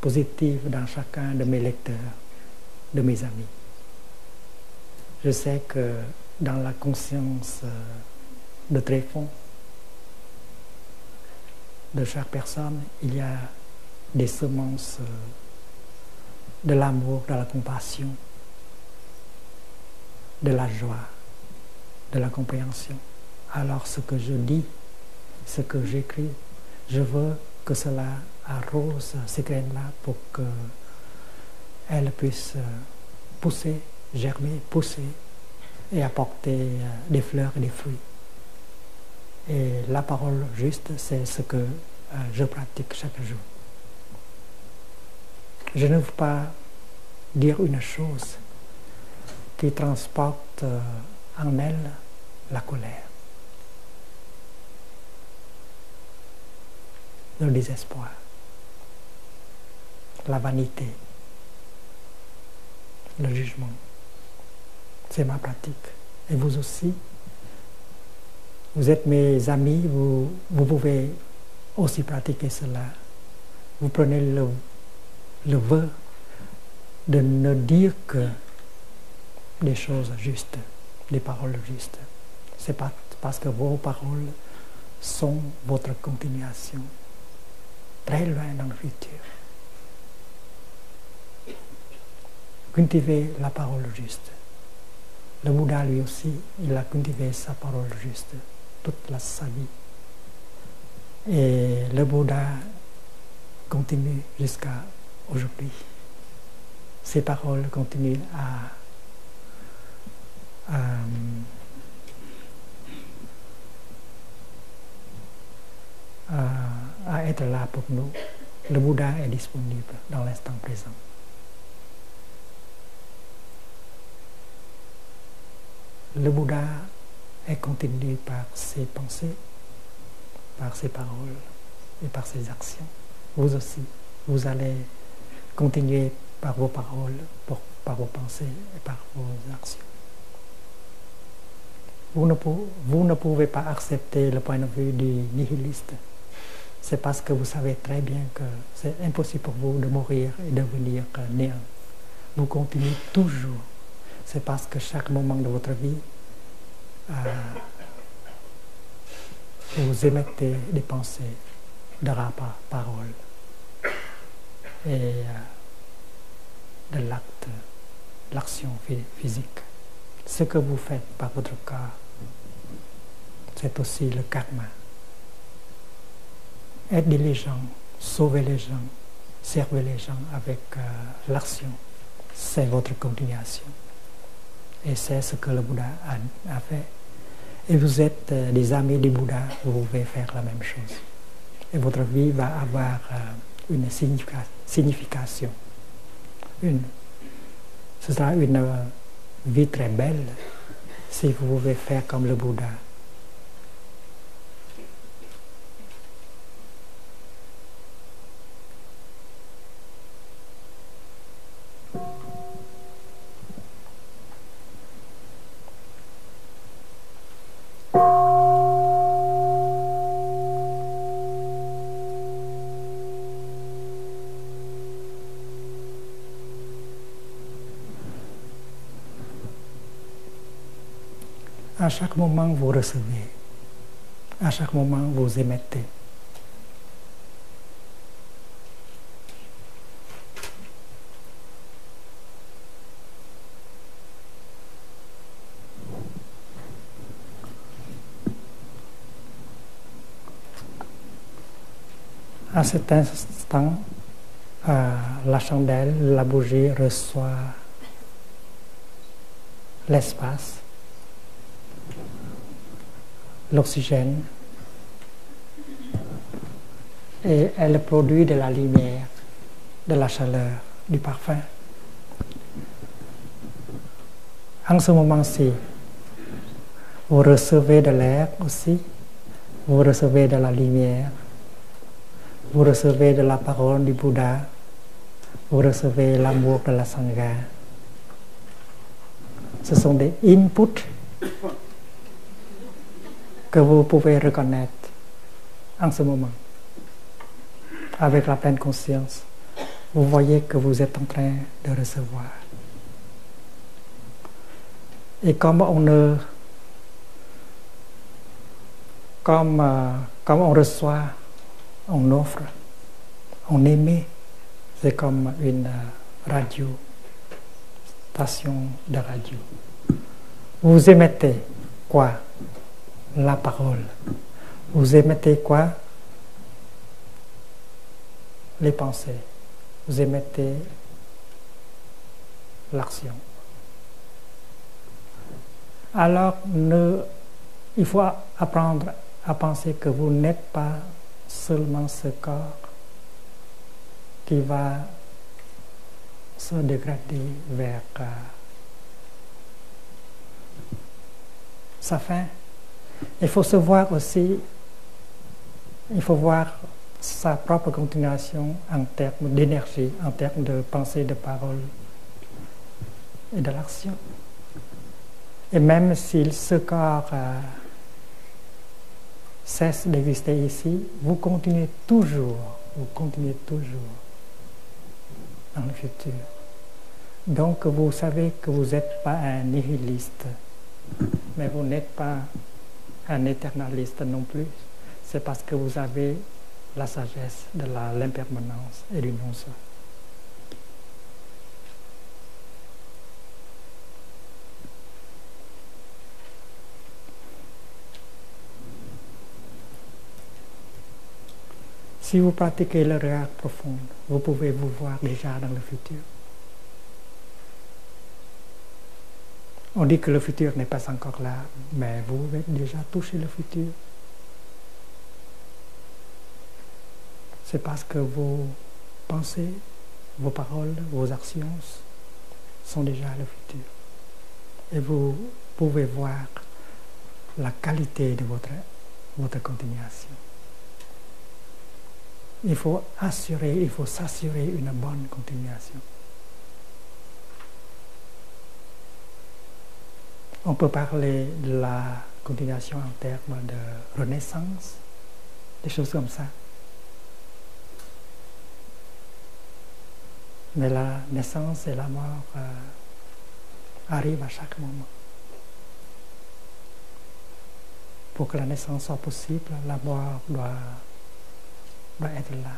positives dans chacun de mes lecteurs, de mes amis. Je sais que dans la conscience de tréfonds de chaque personne, il y a des semences de l'amour, de la compassion, de la joie, de la compréhension. Alors ce que je dis, ce que j'écris, je veux que cela arrose ces graines-là pour qu'elles puissent pousser, germer, pousser et apporter des fleurs et des fruits. Et la parole juste, c'est ce que je pratique chaque jour. Je ne veux pas dire une chose qui transporte en elle la colère, le désespoir, la vanité, le jugement. C'est ma pratique. Et vous aussi, vous êtes mes amis, vous pouvez aussi pratiquer cela. Vous prenez le vœu de ne dire que des choses justes, des paroles justes. C'est pas parce que vos paroles sont votre continuation, très loin dans le futur. Cultivez la parole juste. Le Bouddha, lui aussi, il a cultivé sa parole juste toute sa vie. Et le Bouddha continue jusqu'à aujourd'hui. Ses paroles continuent à être là pour nous. Le Bouddha est disponible dans l'instant présent. Le Bouddha est continué par ses pensées, par ses paroles et par ses actions. Vous aussi, vous allez continuer par vos paroles, par vos pensées et par vos actions. Vous ne pouvez pas accepter le point de vue du nihiliste. c'est parce que vous savez très bien que c'est impossible pour vous de mourir et de devenir néant. Vous continuez toujours. C'est parce que chaque moment de votre vie, vous émettez des pensées de la parole et de l'acte, l'action physique. Ce que vous faites par votre corps, c'est aussi le karma. Aider les gens, sauver les gens, servir les gens avec l'action, c'est votre continuation. Et c'est ce que le Bouddha a fait. Et vous êtes des amis du Bouddha, vous pouvez faire la même chose. Et votre vie va avoir une signification. Ce sera une vie très belle si vous pouvez faire comme le Bouddha. À chaque moment, vous recevez. À chaque moment, vous émettez. À cet instant, la chandelle, la bougie reçoit l'espace, l'oxygène, et elle produit de la lumière, de la chaleur, du parfum. En ce moment-ci, vous recevez de l'air aussi, vous recevez de la lumière, vous recevez de la parole du Bouddha, vous recevez l'amour de la Sangha. Ce sont des inputs que vous pouvez reconnaître en ce moment. Avec la pleine conscience, vous voyez que vous êtes en train de recevoir. Et comme on reçoit, on offre, on émet, c'est comme une radio, station de radio. Vous émettez quoi? La parole. Vous émettez quoi? Les pensées. Vous émettez l'action. Alors, il faut apprendre à penser que vous n'êtes pas seulement ce corps qui va se dégrader vers sa fin. Il faut se voir aussi, il faut voir sa propre continuation en termes d'énergie, en termes de pensée, de parole et de l'action. Et même si ce corps cesse d'exister ici, vous continuez toujours dans le futur. Donc vous savez que vous n'êtes pas un nihiliste, mais vous n'êtes pas un éternaliste non plus. C'est parce que vous avez la sagesse de l'impermanence et du non-soi. Si vous pratiquez le regard profond, vous pouvez vous voir déjà dans le futur. On dit que le futur n'est pas encore là, mais vous pouvez déjà toucher le futur. C'est parce que vos pensées, vos paroles, vos actions sont déjà le futur. Et vous pouvez voir la qualité de votre continuation. Il faut s'assurer une bonne continuation. On peut parler de la continuation en termes de renaissance, des choses comme ça. Mais la naissance et la mort arrivent à chaque moment. Pour que la naissance soit possible, la mort doit être là.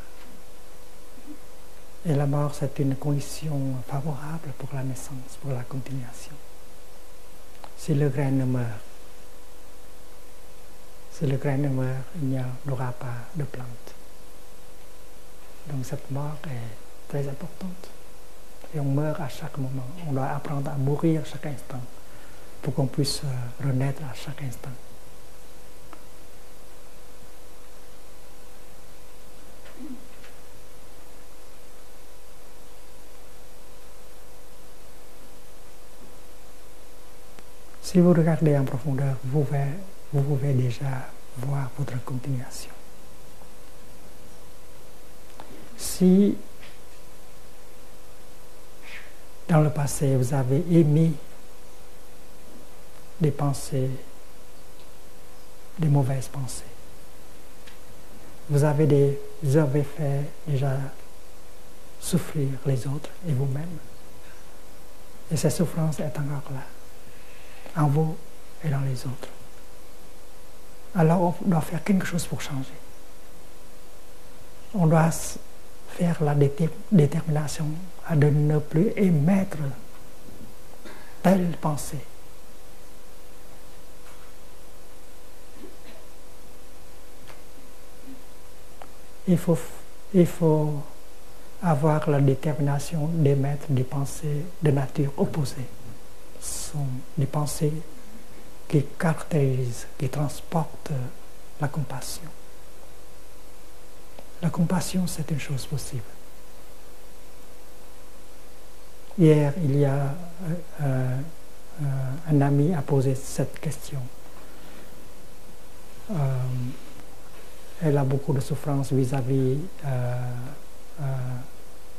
Et la mort, c'est une condition favorable pour la naissance, pour la continuation. Si le grain meurt, il n'y aura pas de plante. Donc cette mort est très importante. Et on meurt à chaque moment. On doit apprendre à mourir à chaque instant pour qu'on puisse renaître à chaque instant. Si vous regardez en profondeur, vous pouvez déjà voir votre continuation. Si dans le passé vous avez émis des pensées, des mauvaises pensées, vous avez fait déjà souffrir les autres et vous-même, et cette souffrance est encore là, en vous et dans les autres. Alors on doit faire quelque chose pour changer. On doit faire la détermination à de ne plus émettre telle pensée. Il faut avoir la détermination d'émettre des pensées de nature opposée. Ce sont des pensées qui caractérisent, qui transportent la compassion. La compassion, c'est une chose possible. Hier, il y a un ami a posé cette question. Elle a beaucoup de souffrance vis-à-vis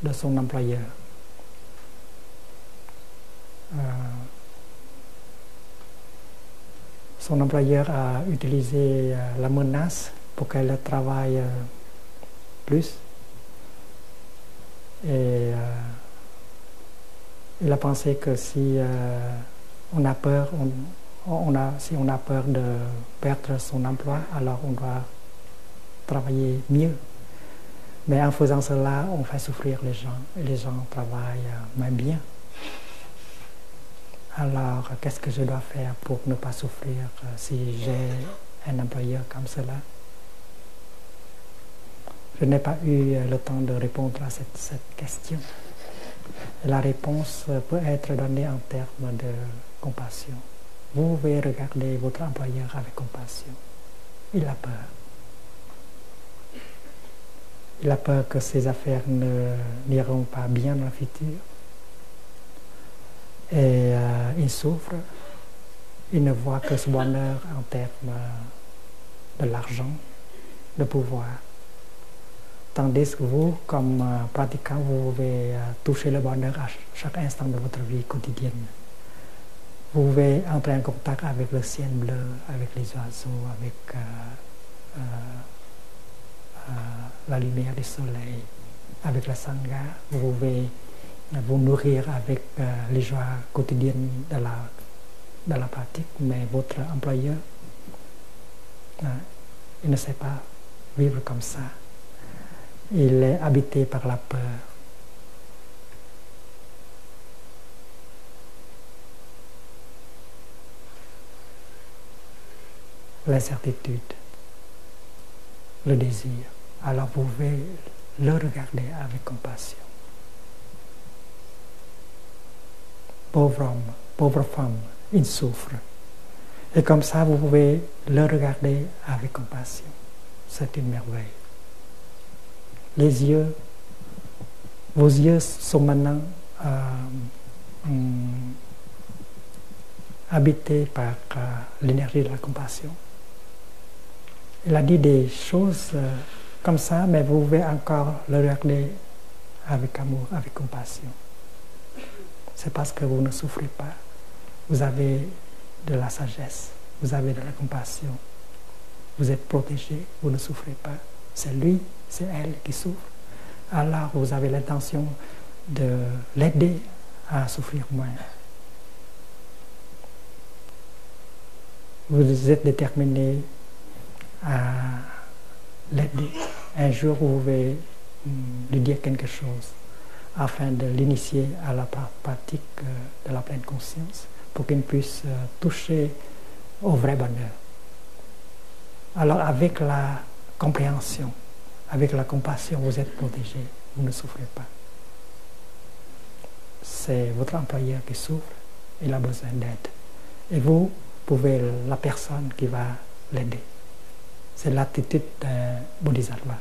de son employeur. Son employeur a utilisé la menace pour qu'elle travaille plus. Et il a pensé que si on a peur, si on a peur de perdre son emploi, alors on doit travailler mieux. Mais en faisant cela, on fait souffrir les gens, et les gens travaillent moins bien. Alors, qu'est-ce que je dois faire pour ne pas souffrir si j'ai un employeur comme cela? Je n'ai pas eu le temps de répondre à cette question. Et la réponse peut être donnée en termes de compassion. Vous pouvez regarder votre employeur avec compassion. Il a peur. Il a peur que ses affaires n'iront pas bien dans le futur. Et il souffre. Il ne voit que ce bonheur en termes de l'argent, de pouvoir. Tandis que vous, comme pratiquant, vous pouvez toucher le bonheur à chaque instant de votre vie quotidienne. Vous pouvez entrer en contact avec le ciel bleu, avec les oiseaux, avec la lumière du soleil, avec la sangha. Vous pouvez vous nourrir avec les joies quotidiennes de la pratique, mais votre employeur, il ne sait pas vivre comme ça. Il est habité par la peur. L'incertitude, le désir. Alors vous pouvez le regarder avec compassion. Pauvre homme, pauvre femme, il souffre. Et comme ça, vous pouvez le regarder avec compassion. C'est une merveille. Les yeux, vos yeux sont maintenant habités par l'énergie de la compassion. Il a dit des choses comme ça, mais vous pouvez encore le regarder avec amour, avec compassion. C'est parce que vous ne souffrez pas. Vous avez de la sagesse, vous avez de la compassion. Vous êtes protégé, vous ne souffrez pas. C'est lui, c'est elle qui souffre. Alors vous avez l'intention de l'aider à souffrir moins. Vous êtes déterminé à l'aider. Un jour, vous pouvez lui dire quelque chose afin de l'initier à la pratique de la pleine conscience pour qu'il puisse toucher au vrai bonheur. Alors avec la compréhension, avec la compassion, vous êtes protégé, vous ne souffrez pas. C'est votre employeur qui souffre, il a besoin d'aide. Et vous pouvez la personne qui va l'aider. C'est l'attitude d'un bodhisattva.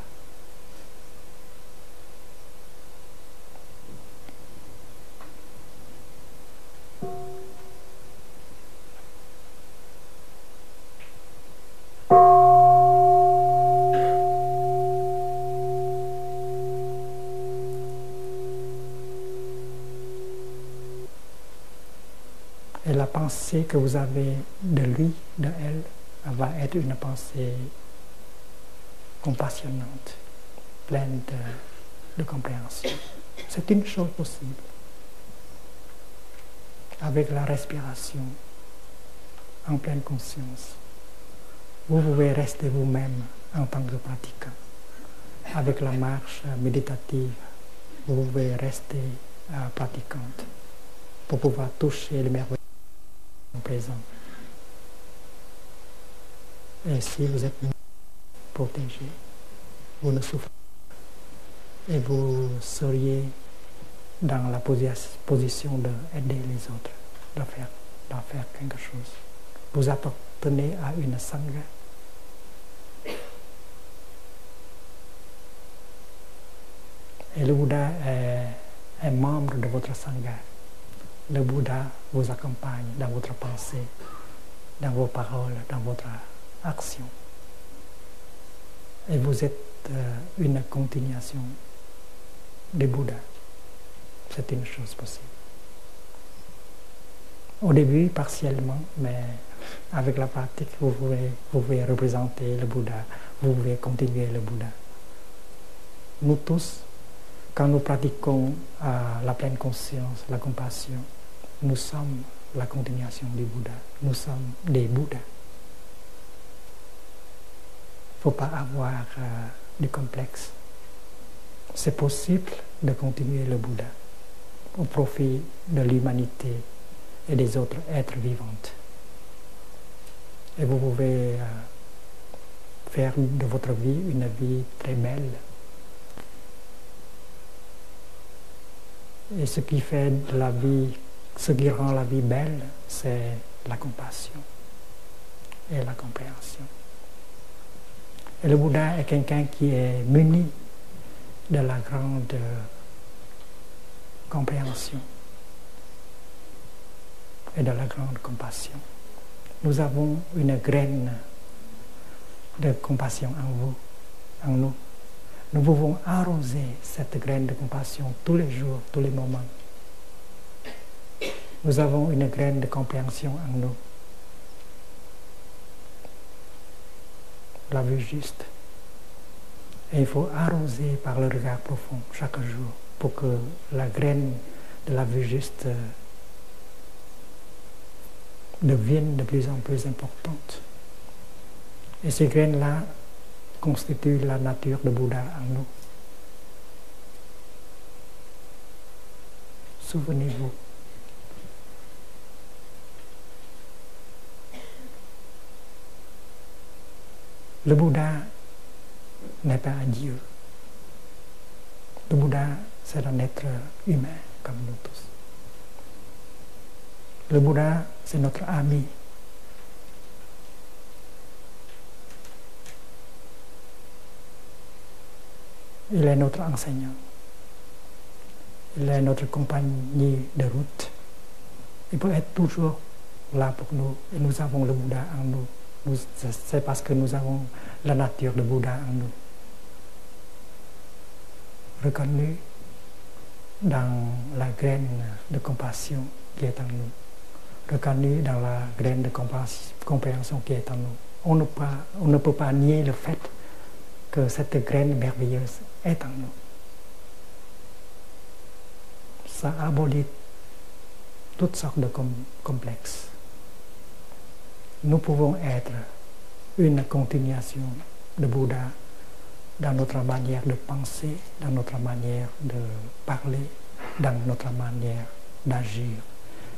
Et la pensée que vous avez de lui, de elle, va être une pensée compassionnante, pleine de compréhension. C'est une chose possible. Avec la respiration, en pleine conscience, vous pouvez rester vous-même en tant que pratiquant. Avec la marche méditative, vous pouvez rester pratiquante pour pouvoir toucher le merveilleux présent. Et si vous êtes protégé, vous ne souffrez pas et vous seriez dans la position d'aider les autres, de faire quelque chose. Vous appartenez à une sangha. Et le Bouddha est un membre de votre sangha. Le Bouddha vous accompagne dans votre pensée, dans vos paroles, dans votre action. Et vous êtes une continuation du Bouddha. C'est une chose possible. Au début, partiellement, mais avec la pratique, vous pouvez représenter le Bouddha, vous pouvez continuer le Bouddha. Nous tous, quand nous pratiquons la pleine conscience, la compassion, nous sommes la continuation du Bouddha. Nous sommes des Bouddhas. Il ne faut pas avoir du complexe. C'est possible de continuer le Bouddha au profit de l'humanité et des autres êtres vivants. Et vous pouvez faire de votre vie une vie très belle. Et ce qui fait de la vie, ce qui rend la vie belle, c'est la compassion et la compréhension. Et le Bouddha est quelqu'un qui est muni de la grande compréhension et de la grande compassion. Nous avons une graine de compassion en vous, en nous. Nous pouvons arroser cette graine de compassion tous les jours, tous les moments. Nous avons une graine de compréhension en nous. La vue juste. Et il faut arroser par le regard profond chaque jour pour que la graine de la vue juste devienne de plus en plus importante. Et ces graines-là constituent la nature de Bouddha en nous. Souvenez-vous. Le Bouddha n'est pas un Dieu. Le Bouddha, c'est un être humain comme nous tous. Le Bouddha, c'est notre ami. Il est notre enseignant. Il est notre compagnie de route. Il peut être toujours là pour nous. Et nous avons le Bouddha en nous. C'est parce que nous avons la nature de Bouddha en nous. Reconnu dans la graine de compassion qui est en nous. Reconnu dans la graine de compréhension qui est en nous. On ne peut pas nier le fait que cette graine merveilleuse est en nous. ça abolit toutes sortes de complexes. Nous pouvons être une continuation de Bouddha dans notre manière de penser, dans notre manière de parler, dans notre manière d'agir.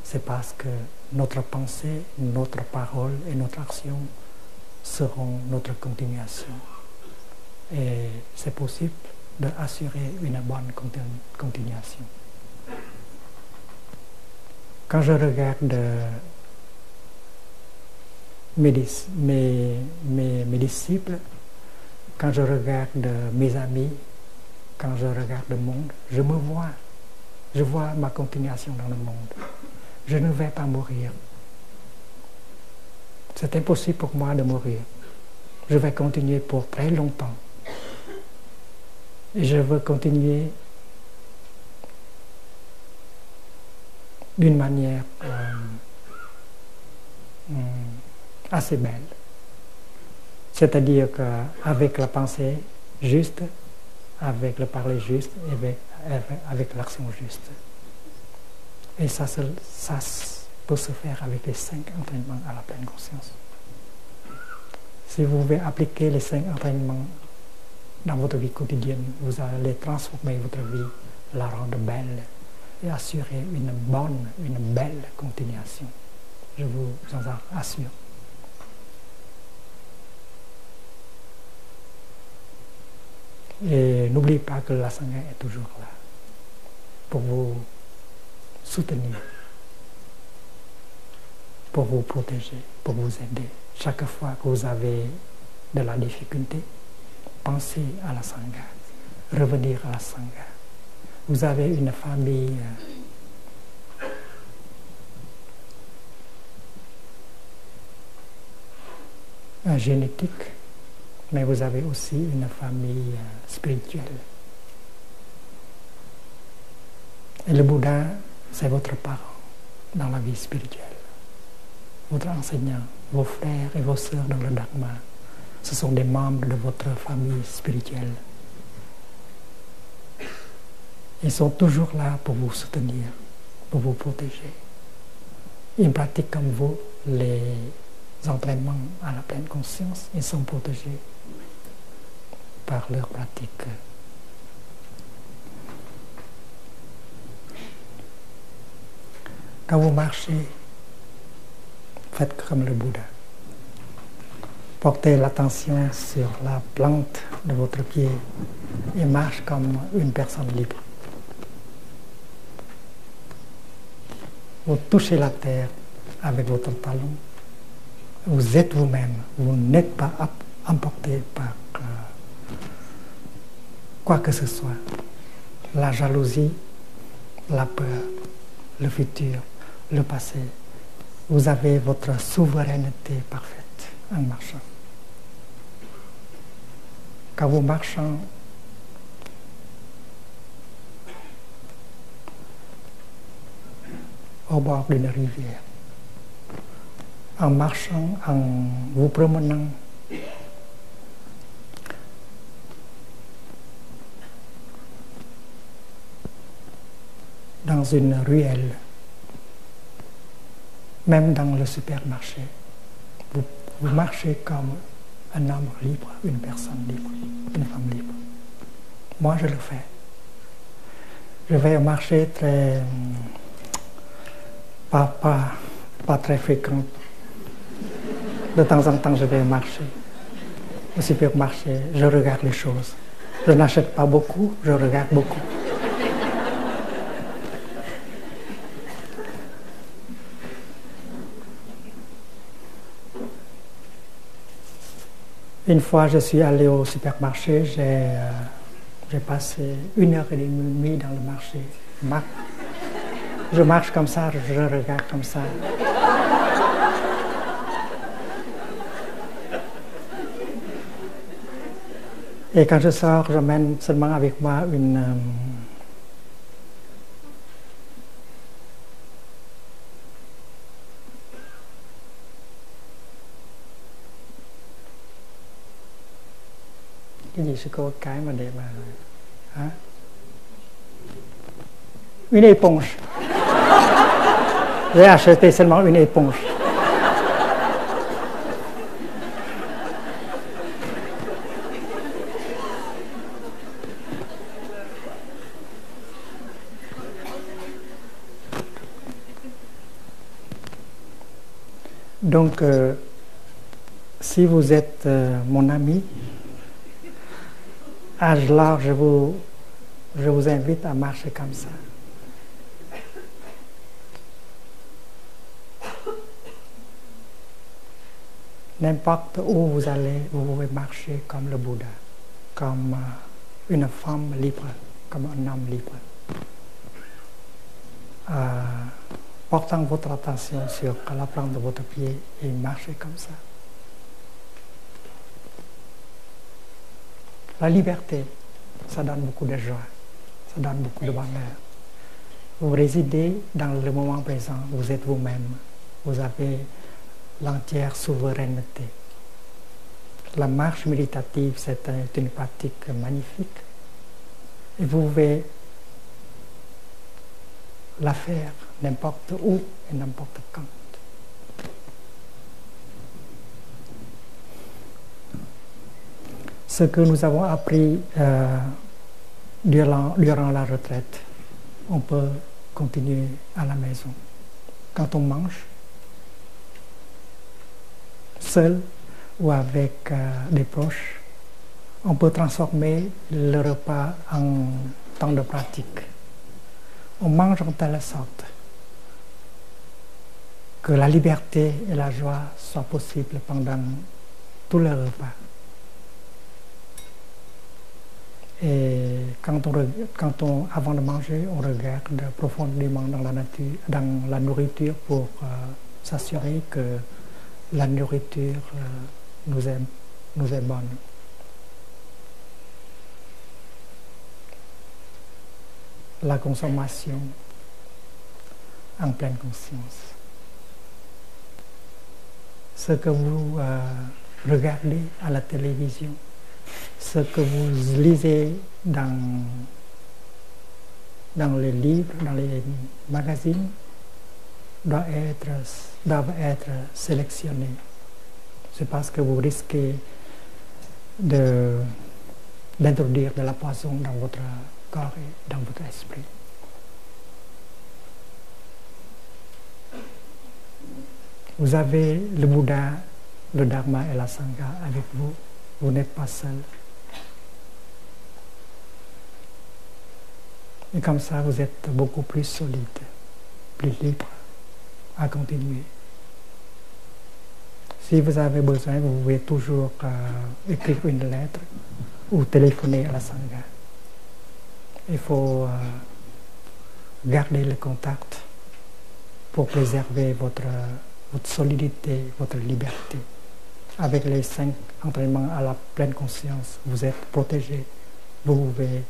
C'est parce que notre pensée, notre parole et notre action seront notre continuation. Et c'est possible d'assurer une bonne continuation. Quand je regarde mes disciples, quand je regarde mes amis, quand je regarde le monde, je vois ma continuation dans le monde. Je ne vais pas mourir. C'est impossible pour moi de mourir. Je vais continuer pour très longtemps. Et je veux continuer d'une manière assez belle. C'est-à-dire qu'avec la pensée juste, avec le parler juste et avec l'action juste. Et ça peut se faire avec les 5 entraînements à la pleine conscience. Si vous pouvez appliquer les 5 entraînements dans votre vie quotidienne, vous allez transformer votre vie, la rendre belle et assurer une belle continuation. Je vous en assure. Et n'oubliez pas que la Sangha est toujours là pour vous soutenir, pour vous protéger, pour vous aider. Chaque fois que vous avez de la difficulté, pensez à la Sangha, revenir à la Sangha. Vous avez une famille génétique, mais vous avez aussi une famille spirituelle. Et le Bouddha, c'est votre parent dans la vie spirituelle. Votre enseignant, vos frères et vos sœurs dans le Dharma, ce sont des membres de votre famille spirituelle. Ils sont toujours là pour vous soutenir, pour vous protéger. Ils pratiquent comme vous les entraînements à la pleine conscience. Ils sont protégés par leur pratique. Quand vous marchez, faites comme le Bouddha. Portez l'attention sur la plante de votre pied et marche comme une personne libre. Vous touchez la terre avec votre talon. Vous êtes vous-même. Vous n'êtes pas emporté par quoi que ce soit. La jalousie, la peur, le futur, le passé. Vous avez votre souveraineté parfaite en marchant. Quand vous marchez au bord d'une rivière, en marchant, en vous promenant, dans une ruelle, même dans le supermarché, vous marchez comme un homme libre, une personne libre, une femme libre. Moi, je le fais. Je vais marcher très... pas très fréquent. De temps en temps, je vais marcher. Au supermarché, je regarde les choses. Je n'achète pas beaucoup, je regarde beaucoup. Une fois, je suis allé au supermarché, j'ai passé 1h30 dans le marché. Je marche comme ça, je regarde comme ça. Et quand je sors, je mène seulement avec moi une cái gì sư cô, cái mà để mà hả? Une éponge. J'ai acheté seulement une éponge. Donc, si vous êtes mon ami, âge large, je vous invite à marcher comme ça. N'importe où vous allez, vous pouvez marcher comme le Bouddha, comme une femme libre, comme un homme libre. Portant votre attention sur la plante de votre pied et marchez comme ça. La liberté, ça donne beaucoup de joie, ça donne beaucoup de bonheur. Vous résidez dans le moment présent, vous êtes vous-même, vous avez l'entière souveraineté. La marche méditative, c'est une pratique magnifique et vous pouvez la faire n'importe où et n'importe quand. Ce que nous avons appris durant la retraite, on peut continuer à la maison. Quand on mange, seul ou avec des proches, on peut transformer le repas en temps de pratique. On mange en telle sorte que la liberté et la joie soient possibles pendant tout le repas. Et avant de manger, on regarde profondément dans la nourriture pour s'assurer que la nourriture nous est bonne. La consommation en pleine conscience. Ce que vous regardez à la télévision, ce que vous lisez dans les livres, dans les magazines, doivent être sélectionnés. C'est parce que vous risquez d'introduire de la poison dans votre corps et dans votre esprit. Vous avez le Bouddha, le Dharma et la Sangha avec vous. Vous n'êtes pas seul. Et comme ça, vous êtes beaucoup plus solide, plus libre à continuer. Si vous avez besoin, vous pouvez toujours écrire une lettre ou téléphoner à la Sangha. Il faut garder le contact pour préserver votre solidité, votre liberté. Avec les 5 entraînements à la pleine conscience, vous êtes protégé. Vous pouvez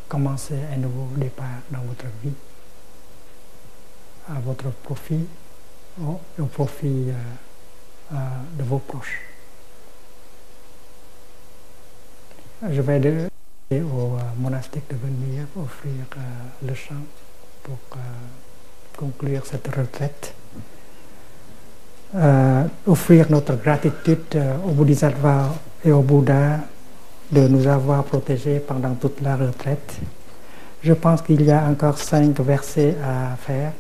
commencer un nouveau départ dans votre vie, à votre profit, au profit de vos proches. Je vais demander au monastique de venir offrir le chant pour conclure cette retraite. Offrir notre gratitude au Bodhisattva et au Bouddha de nous avoir protégés pendant toute la retraite. Je pense qu'il y a encore 5 versets à faire.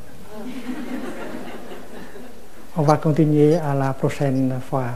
On va continuer à la prochaine fois.